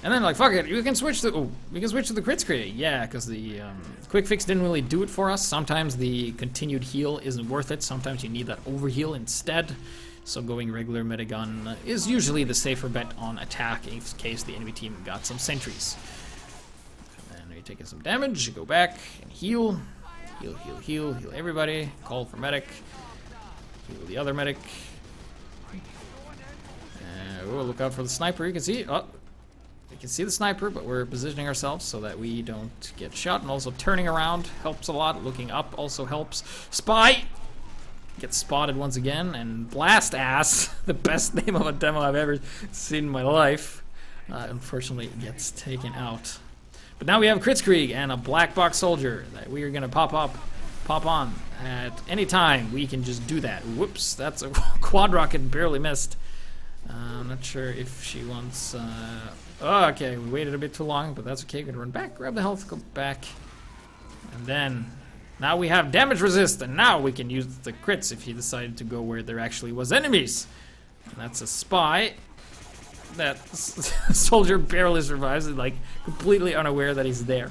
And then like fuck it, we can switch to the crit screen. Yeah, because the quick fix didn't really do it for us. Sometimes the continued heal isn't worth it. Sometimes you need that overheal instead. So going regular medigun is usually the safer bet on attack in case the enemy team got some sentries. And then you're taking some damage, you go back and heal. Heal everybody. Call for medic. Heal the other medic. We'll look out for the sniper. You can see it. Oh, you can see the sniper, but we're positioning ourselves so that we don't get shot. And also turning around helps a lot. Looking up also helps. Spy! Gets spotted once again, and Blast Ass, the best name of a demo I've ever seen in my life, unfortunately gets taken out. But now we have Kritzkrieg and a black box soldier that we are gonna pop on at any time. We can just do that. Whoops, that's a quad rocket, barely missed. I'm not sure if she wants. Oh, okay, we waited a bit too long, but that's okay. We're gonna run back, grab the health, go back, and then. Now we have damage resist, and now we can use the crits if he decided to go where there actually was enemies. And that's a spy. That soldier barely survives, like completely unaware that he's there.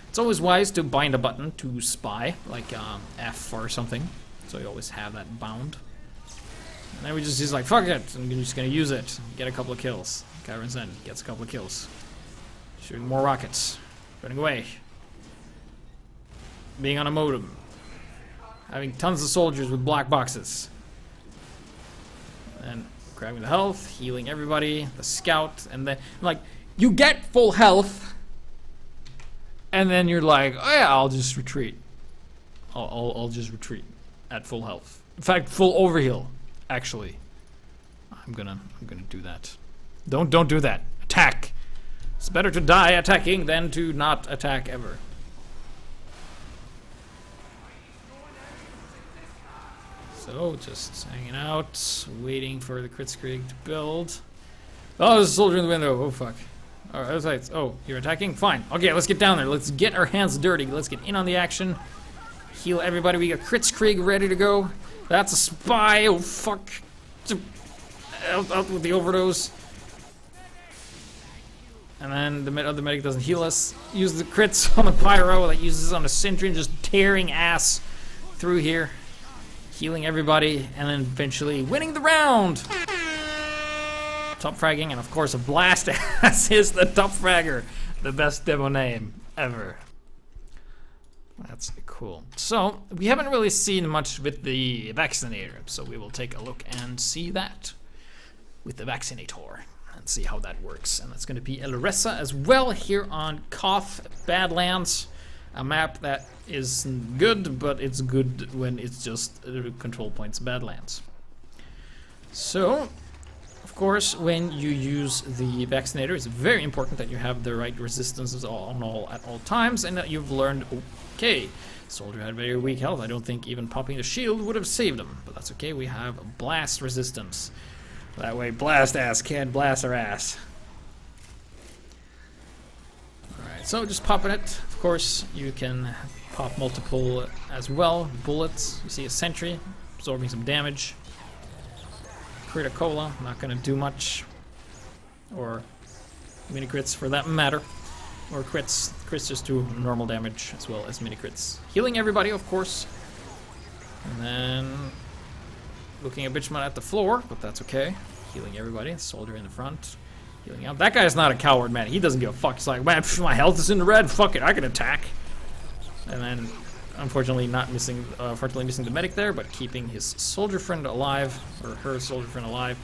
It's always wise to bind a button to spy, like F or something. So you always have that bound. And then he's like, fuck it, I'm just gonna use it. Get a couple of kills. Guy runs in, gets a couple of kills. Shooting more rockets. Running away. Being on a modem. Having tons of soldiers with black boxes. And grabbing the health, healing everybody, the scout, and then like you get full health, and then you're like, oh yeah, I'll just retreat. I'll just retreat at full health. In fact, full overheal. Actually, I'm gonna do that. Don't do that. Attack. It's better to die attacking than to not attack ever. So, just hanging out, waiting for the Kritzkrieg to build. Oh, there's a soldier in the window. Oh, fuck. Alright, oh, you're attacking? Fine. Okay, let's get down there. Let's get our hands dirty. Let's get in on the action. Heal everybody. We got Kritzkrieg ready to go. That's a spy. Oh, fuck. Out with the overdose. And then the other medic doesn't heal us. Use the crits on the pyro that uses on a sentry and just tearing ass through here. Healing everybody, and then eventually winning the round! Top fragging, and of course a Blast Ass is the top fragger. The best demo name ever. That's cool. So, we haven't really seen much with the vaccinator, so we will take a look and see that with the vaccinator and see how that works. And that's going to be Elresa as well here on Koth Badlands. A map that is good, but it's good when it's just control points Badlands. So, of course, when you use the vaccinator, it's very important that you have the right resistances at all times, and that you've learned, okay, soldier had very weak health. I don't think even popping the shield would have saved him, but that's okay. We have blast resistance. That way, Blast Ass can't blast our ass. Alright, so just popping it. Of course, you can pop multiple as well. Bullets. You see a sentry absorbing some damage. Criticola, not going to do much. Or mini crits for that matter. Or crits. Crits just do normal damage as well as mini crits. Healing everybody, of course. And then looking a bitchman at the floor, but that's okay. Healing everybody. Soldier in the front. Healing out. That guy's not a coward, man. He doesn't give a fuck. He's like, man, my health is in the red. Fuck it, I can attack. And then, unfortunately, missing the medic there, but keeping his soldier friend alive, or her soldier friend alive,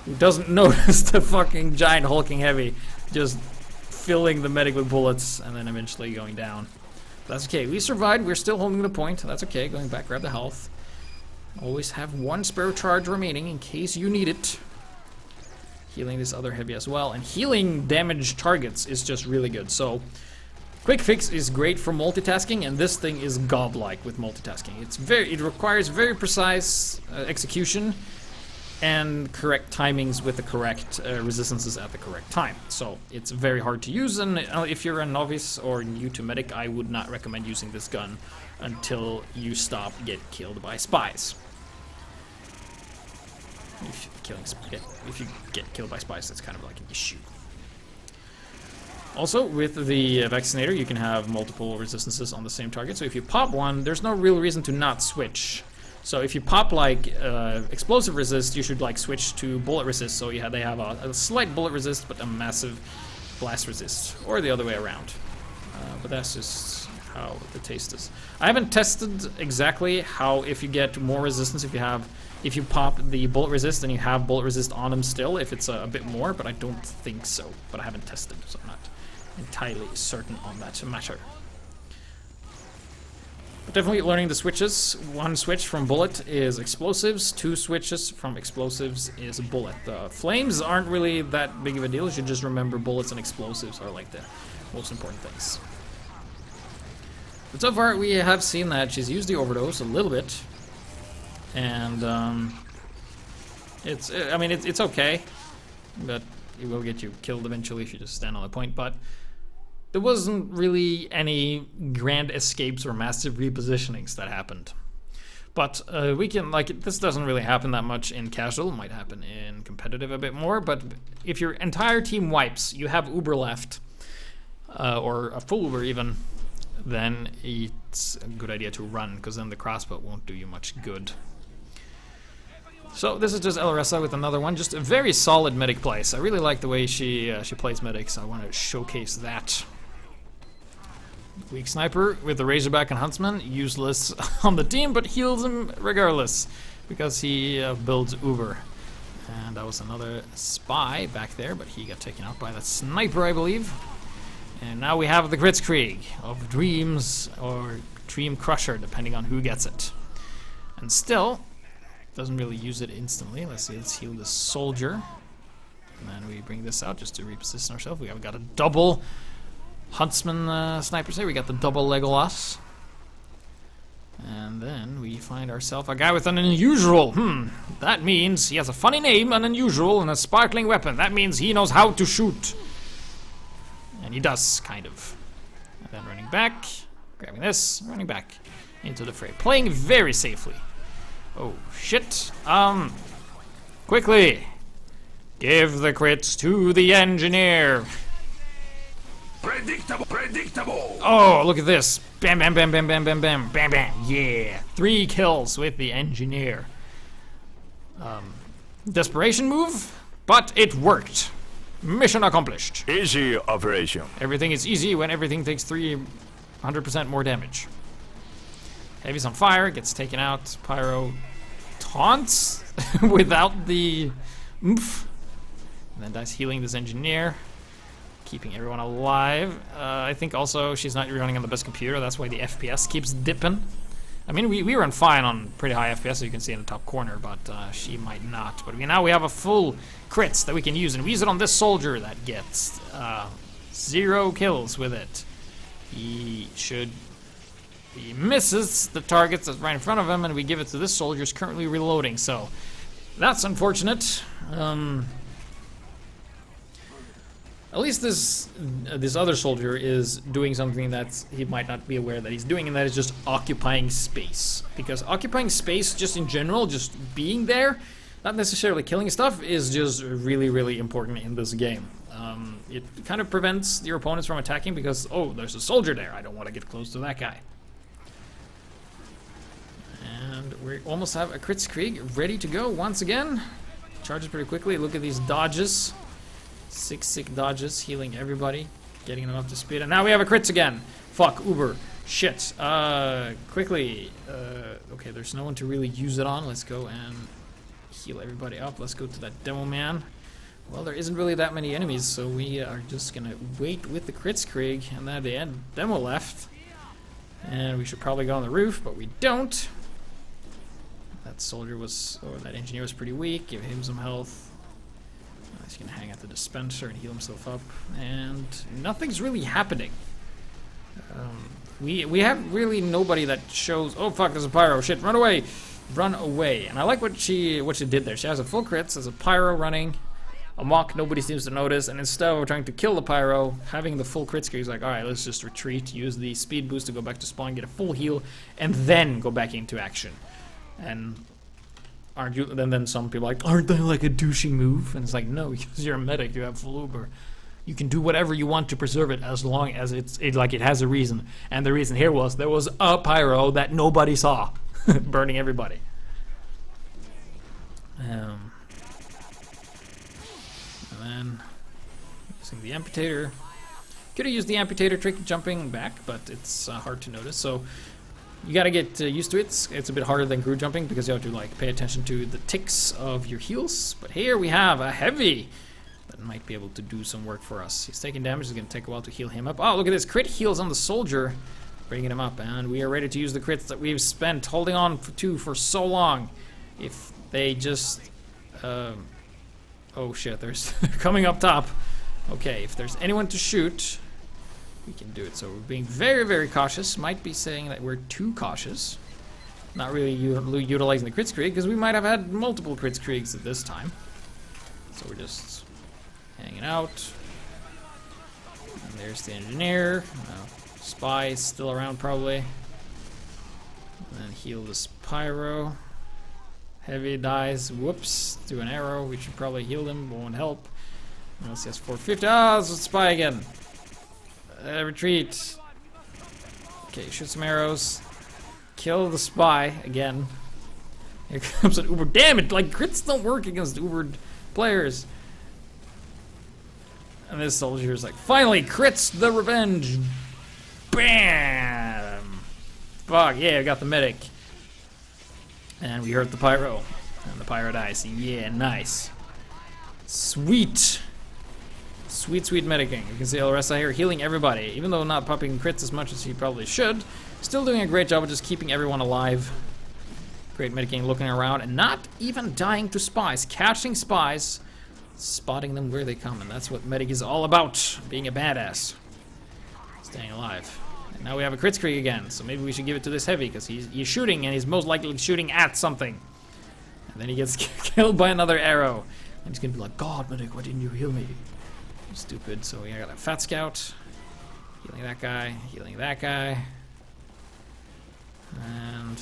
who doesn't notice the fucking giant hulking heavy just filling the medic with bullets and then eventually going down. But that's okay. We survived. We're still holding the point. That's okay. Going back, grab the health. Always have one spare charge remaining in case you need it. Healing this other heavy as well, and healing damaged targets is just really good. So quick fix is great for multitasking, and this thing is godlike with multitasking. It requires very precise execution and correct timings with the correct resistances at the correct time. So it's very hard to use, and if you're a novice or new to medic, I would not recommend using this gun until you get killed by spies. If you get killed by spies, that's kind of like an issue. Also, with the vaccinator, you can have multiple resistances on the same target. So if you pop one, there's no real reason to not switch. So if you pop like explosive resist, you should like switch to bullet resist. So they have a slight bullet resist, but a massive blast resist, or the other way around. But that's just how the taste is. I haven't tested exactly how if you get more resistance if you pop the bullet resist and you have bullet resist on them still, if it's a bit more, but I don't think so. But I haven't tested, so I'm not entirely certain on that matter. But definitely learning the switches. One switch from bullet is explosives, 2 switches from explosives is bullet. The flames aren't really that big of a deal, you should just remember bullets and explosives are like the most important things. But so far we have seen that she's used the overdose a little bit. And it's okay, but it will get you killed eventually if you just stand on the point. But there wasn't really any grand escapes or massive repositionings that happened. But we can, this doesn't really happen that much in casual. It might happen in competitive a bit more. But if your entire team wipes, you have Uber left, or a full Uber even, then it's a good idea to run, because then the crossbow won't do you much good. So this is just Elressa with another one, just a very solid medic place. I really like the way she plays medics. I want to showcase that. Weak sniper with the Razorback and Huntsman, useless on the team, but heals him regardless because he builds Uber. And that was another spy back there, but he got taken out by that sniper, I believe. And now we have the Kritzkrieg of Dreams or Dream Crusher, depending on who gets it. And still doesn't really use it instantly. Let's see, let's heal this soldier. And then we bring this out just to reposition ourselves. We have got a double Huntsman snipers here. We got the double Legolas. And then we find ourselves a guy with an unusual. That means he has a funny name, an unusual, and a sparkling weapon. That means he knows how to shoot. And he does, kind of. And then running back, grabbing this, running back into the fray. Playing very safely. Oh, shit. Quickly. Give the crits to the engineer. Predictable. Oh, look at this. Bam, bam, bam, bam, bam, bam, bam, bam, bam. Yeah. 3 kills with the engineer. Desperation move, but it worked. Mission accomplished. Easy operation. Everything is easy when everything takes 300% more damage. Heavy's on fire, gets taken out. Pyro taunts without the oomph. And then dies healing this engineer. Keeping everyone alive. I think also she's not running on the best computer. That's why the FPS keeps dipping. I mean, we run fine on pretty high FPS, as you can see in the top corner, but she might not. But now we have a full crits that we can use, and we use it on this soldier that gets 0 kills with it. He misses the targets that's right in front of him, and we give it to this soldier who's currently reloading. So that's unfortunate. At least this other soldier is doing something that he might not be aware that he's doing, and that is just occupying space. Because occupying space, just in general, just being there, not necessarily killing stuff, is just really, really important in this game. It kind of prevents your opponents from attacking because, oh, there's a soldier there. I don't want to get close to that guy. And we almost have a Kritzkrieg ready to go once again. Charges pretty quickly. Look at these dodges. 6 sick dodges, healing everybody, getting them up to speed. And now we have a crits again. Fuck, Uber. Shit. Quickly. Okay, there's no one to really use it on. Let's go and heal everybody up. Let's go to that demo man. Well, there isn't really that many enemies, so we are just gonna wait with the crits Krieg, and then the end demo left. And we should probably go on the roof, but we don't. That soldier was, or that engineer was pretty weak. Give him some health. He's gonna hang at the dispenser and heal himself up. And nothing's really happening. We have really nobody that shows. Oh fuck! There's a pyro. Shit! Run away! Run away! And I like what she did there. She has a full crits. There's a pyro running. A mock, nobody seems to notice, and instead of trying to kill the pyro, having the full crit scare, he's like, alright, let's just retreat, use the speed boost to go back to spawn, get a full heal, and then go back into action. And aren't you, then some people are like, aren't that like a douchey move? And it's like, no, because you're a medic, you have full Uber. You can do whatever you want to preserve it as long as it has a reason. And the reason here was, there was a pyro that nobody saw, burning everybody. And then using the amputator. Could have used the amputator trick jumping back, but it's hard to notice. So you gotta get used to it. It's a bit harder than group jumping because you have to like pay attention to the ticks of your heals. But here we have a heavy that might be able to do some work for us. He's taking damage. It's gonna take a while to heal him up. Oh, look at this crit heals on the soldier, bringing him up, and we are ready to use the crits that we've spent holding on for so long. If they just oh shit, they're coming up top. Okay, if there's anyone to shoot, we can do it. So we're being very, very cautious. Might be saying that we're too cautious. Not really utilizing the crits Krieg, because we might have had multiple crits Kriegs at this time. So we're just hanging out. And there's the engineer. Spy is still around probably. And then heal this pyro. Heavy dies. Whoops. Do an arrow. We should probably heal him. Won't help. Unless he has 450. Ah, it's a spy again. Retreat. Okay, shoot some arrows. Kill the spy again. Here comes an Uber. Damn it! Like, crits don't work against Ubered players. And this soldier is like, finally, crits the revenge. Bam! Fuck, yeah, I got the medic. And we hurt the pyro. And the pyro dies. Yeah, nice. Sweet. Sweet, sweet medicing. You can see Alressa here healing everybody. Even though not popping crits as much as he probably should. Still doing a great job of just keeping everyone alive. Great medicing, looking around, and not even dying to spies. Catching spies, spotting them where they come. And that's what medic is all about. Being a badass. Staying alive. And now we have a crit Krieg again, so maybe we should give it to this heavy, because he's shooting, and he's most likely shooting at something. And then he gets killed by another arrow. And he's gonna be like, God, medic, why didn't you heal me? Stupid. So we got a fat scout. Healing that guy, healing that guy. And...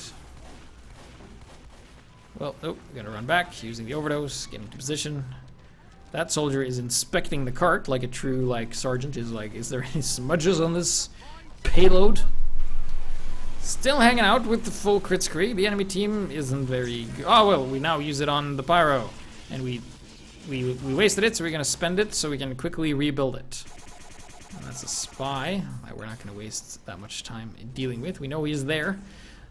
well, oh, we're gonna run back, using the overdose, get into position. That soldier is inspecting the cart like a true, like, sergeant. Is like, is there any smudges on this payload? Still hanging out with the full crit Krieg. The enemy team isn't very good. Oh well, we now use it on the pyro, and we wasted it, so we're gonna spend it so we can quickly rebuild it. And that's a spy that we're not gonna waste that much time dealing with. We know he's there.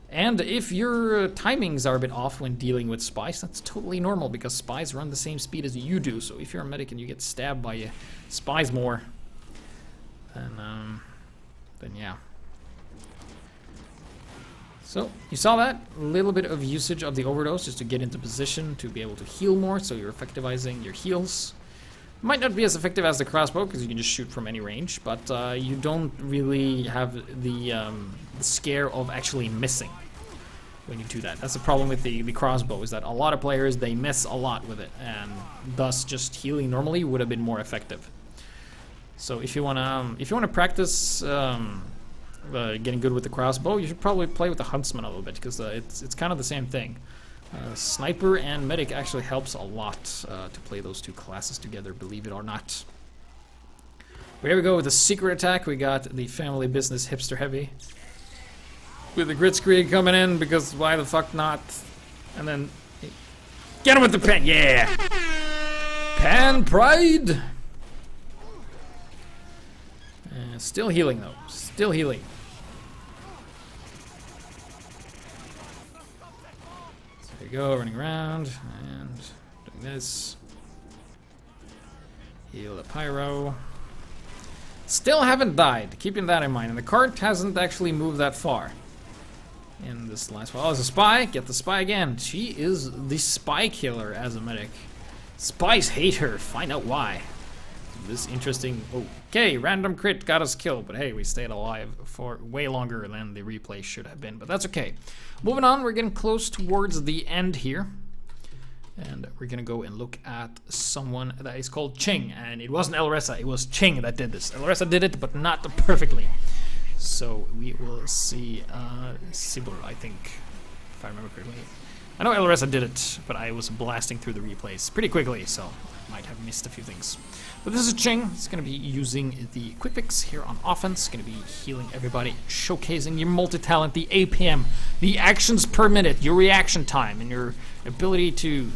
And if your timings are a bit off when dealing with spies, that's totally normal, because spies run the same speed as you do. So if you're a medic and you get stabbed by spies more, then yeah. So you saw that a little bit of usage of the overdose just to get into position to be able to heal more. So you're effectivizing your heals. Might not be as effective as the crossbow because you can just shoot from any range, but you don't really have the scare of actually missing when you do that. That's the problem with the crossbow, is that a lot of players, they miss a lot with it, and thus just healing normally would have been more effective. So if you wanna practice getting good with the crossbow, you should probably play with the huntsman a little bit, because it's kind of the same thing. Sniper and medic actually helps a lot to play those two classes together, believe it or not. But here we go with the secret attack. We got the family business hipster heavy with the grit Krieg coming in, because why the fuck not? And then get him with the pen, yeah! Pan pride. Still healing though. Still healing. So there you go, running around and doing this. Heal the pyro. Still haven't died, keeping that in mind. And the cart hasn't actually moved that far. In this last one. Oh, there's a spy. Get the spy again. She is the spy killer as a medic. Spies hate her. Find out why. This interesting. Okay, random crit got us killed, but hey, we stayed alive for way longer than the replay should have been, but that's okay. Moving on, we're getting close towards the end here. And we're gonna go and look at someone that is called Ching, and it wasn't Elresa, it was Ching that did this. Elresa did it, but not perfectly. So we will see Sibur, I think, if I remember correctly. I know Elresa did it, but I was blasting through the replays pretty quickly, so I might have missed a few things. But this is Ching. He's going to be using the quick fix here on offense. Going to be healing everybody, showcasing your multi-talent, the APM, the actions per minute, your reaction time, and your ability to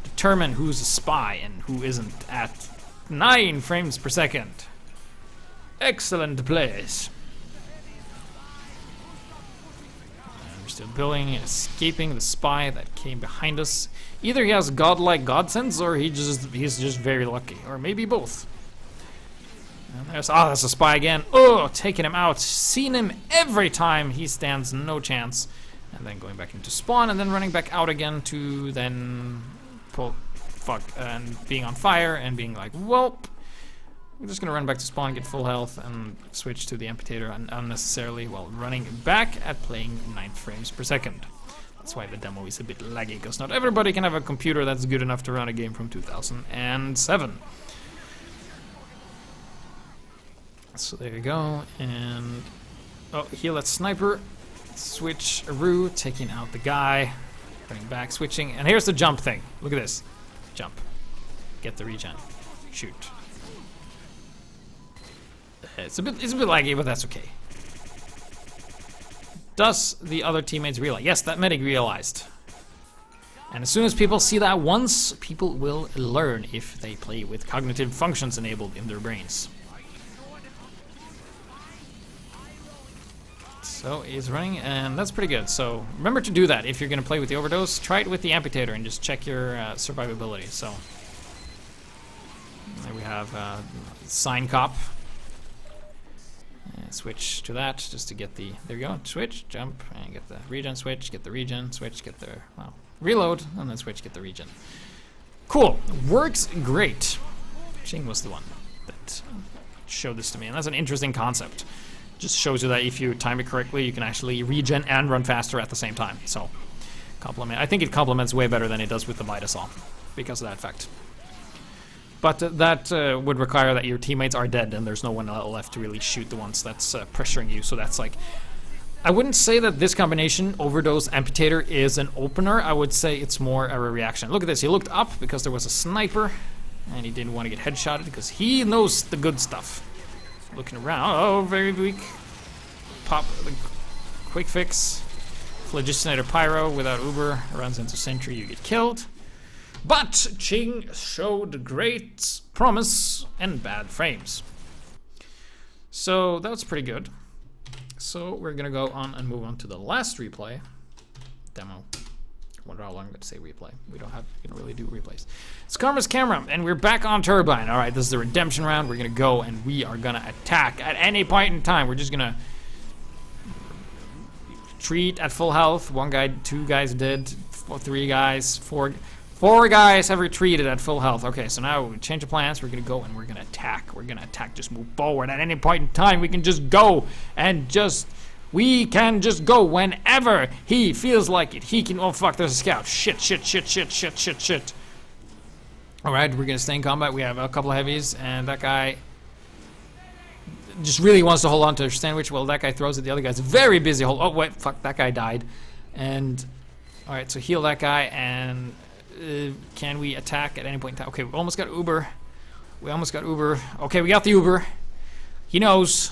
determine who's a spy and who isn't at 9 frames per second. Excellent plays. And we're still building, escaping the spy that came behind us. Either he has godlike godsends, or he's just very lucky, or maybe both. And there's that's a spy again. Oh, taking him out, seen him every time. He stands no chance. And then going back into spawn, and then running back out again to then pull, and being on fire and being like, well, we're just gonna run back to spawn, get full health, and switch to the amputator unnecessarily while running back at playing 9 frames per second. That's why the demo is a bit laggy, because not everybody can have a computer that's good enough to run a game from 2007. So there you go, and heal that sniper, switch Aru, taking out the guy, running back, switching, and here's the jump thing. Look at this, jump, get the regen, shoot. It's a bit laggy, but that's okay. Does the other teammates realize? Yes, that medic realized. And as soon as people see that once, people will learn if they play with cognitive functions enabled in their brains. So he's running, and that's pretty good. So remember to do that if you're going to play with the Overdose. Try it with the amputator and just check your survivability. So there we have Sign Cop. Switch to that just to get the, there you go, switch, jump, and get the regen, switch, get the regen, switch, get the, well, reload, and then switch, get the regen. Cool, works great. Ching was the one that showed this to me, and that's an interesting concept. Just shows you that if you time it correctly, you can actually regen and run faster at the same time. So, I think it complements way better than it does with the Midasol, because of that fact. But that would require that your teammates are dead and there's no one left to really shoot the ones that's pressuring you. So that's like, I wouldn't say that this combination, Overdose, Amputator, is an opener. I would say it's more a reaction. Look at this, he looked up because there was a sniper and he didn't want to get headshotted because he knows the good stuff. Looking around, oh, very weak. Pop the quick fix. Phlogistonator Pyro without Uber, runs into Sentry, you get killed. But Ching showed great promise and bad frames. So that's pretty good. So we're gonna go on and move on to the last replay. Demo. I wonder how long I'm gonna say replay. We don't really do replays. It's Karma's camera, and we're back on Turbine. Alright, this is the redemption round. We're gonna go and we are gonna attack at any point in time. We're just gonna treat at full health. 1 guy, 2 guys dead, 3 guys, 4 guys have retreated at full health. Okay, so now we change the plans. We're gonna go and we're gonna attack. We're gonna attack, just move forward. At any point in time, we can just go and we can just go whenever he feels like it. He can, oh fuck, there's a scout. Shit. Alright, we're gonna stay in combat. We have a couple of heavies, and that guy just really wants to hold on to their sandwich. Well, that guy throws it. The other guy's very busy. Oh wait, fuck, that guy died. And, alright, so heal that guy, and can we attack at any point in time? Okay, we almost got Uber. Okay, we got the Uber. He knows.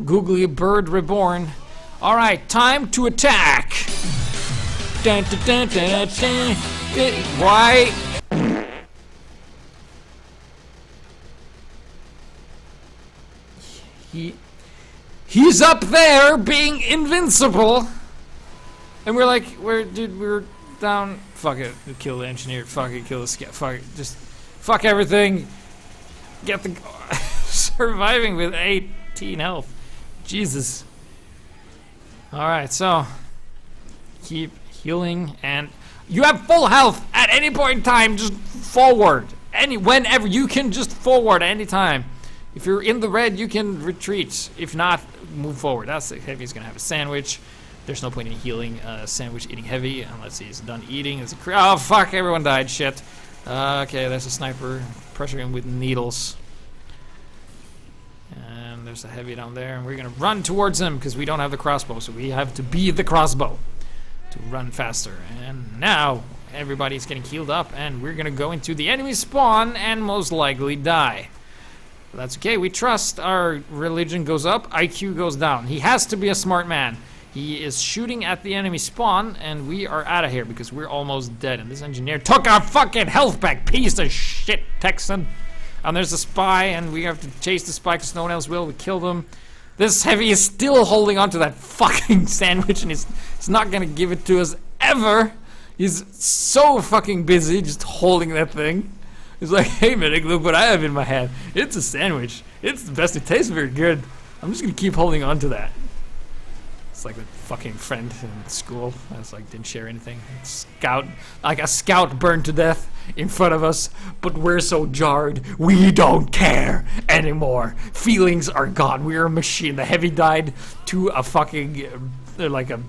Googly bird reborn. Alright, time to attack. Dun, dun, dun, dun, dun. Why? He's up there being invincible. And we're like, we're down. Fuck it. We kill the engineer. Fuck it. Kill the scout. Fuck it. Just fuck everything. Get the surviving with 18 health. Jesus. Alright, so keep healing, and you have full health at any point in time. Just forward. Whenever you can, just forward any time. If you're in the red, you can retreat. If not, move forward. That's it. Heavy's gonna have a sandwich. There's no point in healing sandwich eating heavy unless he's done eating. Oh fuck, everyone died. Shit. Okay, there's a sniper pressuring him with needles. And there's a heavy down there, and we're gonna run towards him because we don't have the crossbow, so we have to be the crossbow to run faster. And now everybody's getting healed up, and we're gonna go into the enemy spawn and most likely die. But that's okay. We trust our religion goes up, IQ goes down. He has to be a smart man. He is shooting at the enemy spawn, and we are out of here because we're almost dead. And this engineer took our fucking health back, piece of shit, Texan. And there's a spy, and we have to chase the spy because no one else will. We killed him. This heavy is still holding on to that fucking sandwich, and he's not gonna give it to us ever. He's so fucking busy just holding that thing. He's like, hey medic, look what I have in my hand. It's a sandwich. It's the best. It tastes very good. I'm just gonna keep holding on to that. It's like a fucking friend in school that's like didn't share anything. A scout burned to death in front of us, but we're so jarred, we don't care anymore. Feelings are gone. We're a machine. The heavy died to a fucking like a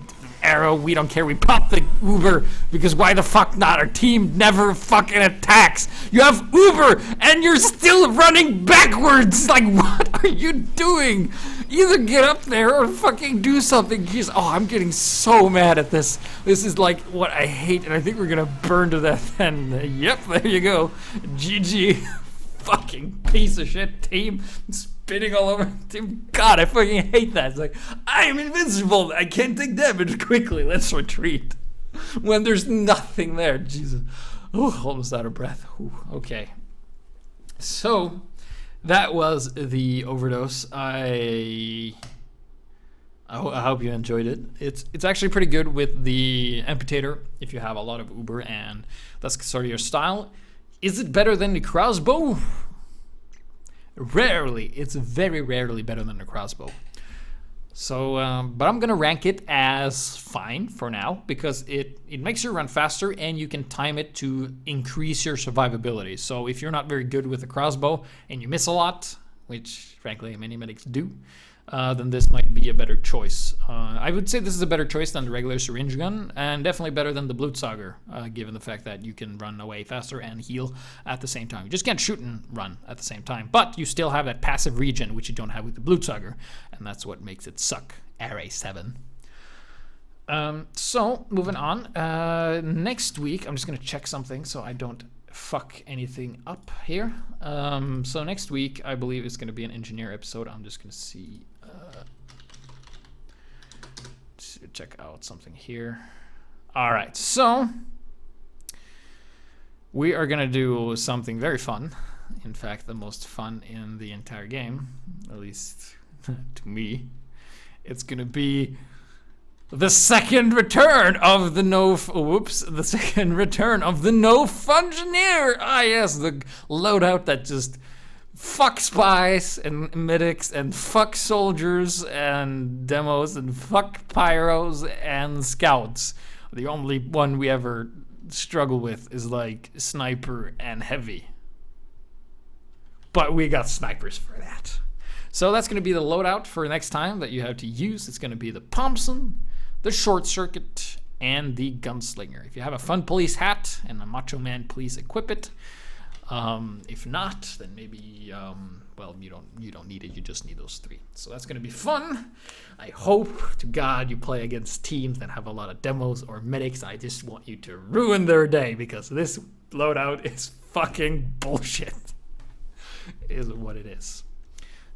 arrow. We don't care. We popped the Uber because why the fuck not? Our team never fucking attacks. You have Uber and you're still running backwards. Like, what are you doing? Either get up there or fucking do something. Jeez, oh, I'm getting so mad at this. This is like what I hate, and I think we're gonna burn to death. And yep, there you go. GG. Fucking piece of shit team. Spitting all over team. God, I fucking hate that. It's like, I'm invincible. I can't take damage quickly. Let's retreat. When there's nothing there. Jesus. Oh, almost out of breath. Ooh, okay. So that was the Overdose. I hope you enjoyed it. It's actually pretty good with the amputator if you have a lot of Uber and that's sort of your style. Is it better than the crossbow? Rarely. It's very rarely better than the crossbow. So, but I'm gonna rank it as fine for now because it makes you run faster and you can time it to increase your survivability. So if you're not very good with the crossbow and you miss a lot, which frankly many medics do, then this might be a better choice. I would say this is a better choice than the regular syringe gun, and definitely better than the Blutsauger, given the fact that you can run away faster and heal at the same time. You just can't shoot and run at the same time, but you still have that passive regen, which you don't have with the Blutsauger, and that's what makes it suck. RA7. So, moving on. Next week, I'm just going to check something so I don't fuck anything up here. So next week, I believe it's going to be an engineer episode. I'm just going to see... check out something here. All right, so we are gonna do something very fun. In fact, the most fun in the entire game, at least to me. It's gonna be the second return of the the second return of the No Fungineer. Ah, yes, the loadout that just fuck spies and medics and fuck soldiers and demos and fuck pyros and scouts. The only one we ever struggle with is like sniper and heavy. But we got snipers for that. So that's going to be the loadout for next time that you have to use. It's going to be the Thompson, the short circuit, and the gunslinger. If you have a fun police hat and a macho man, please equip it. If not, then maybe, well, you don't need it. You just need those three. So that's going to be fun. I hope to God you play against teams that have a lot of demos or medics. I just want you to ruin their day because this loadout is fucking bullshit. Is what it is.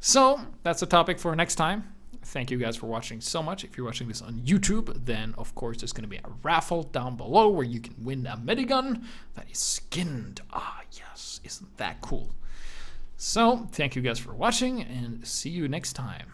So that's the topic for next time. Thank you guys for watching so much. If you're watching this on YouTube, then of course there's going to be a raffle down below where you can win a minigun that is skinned. Ah, yes. Isn't that cool? So, thank you guys for watching, and see you next time.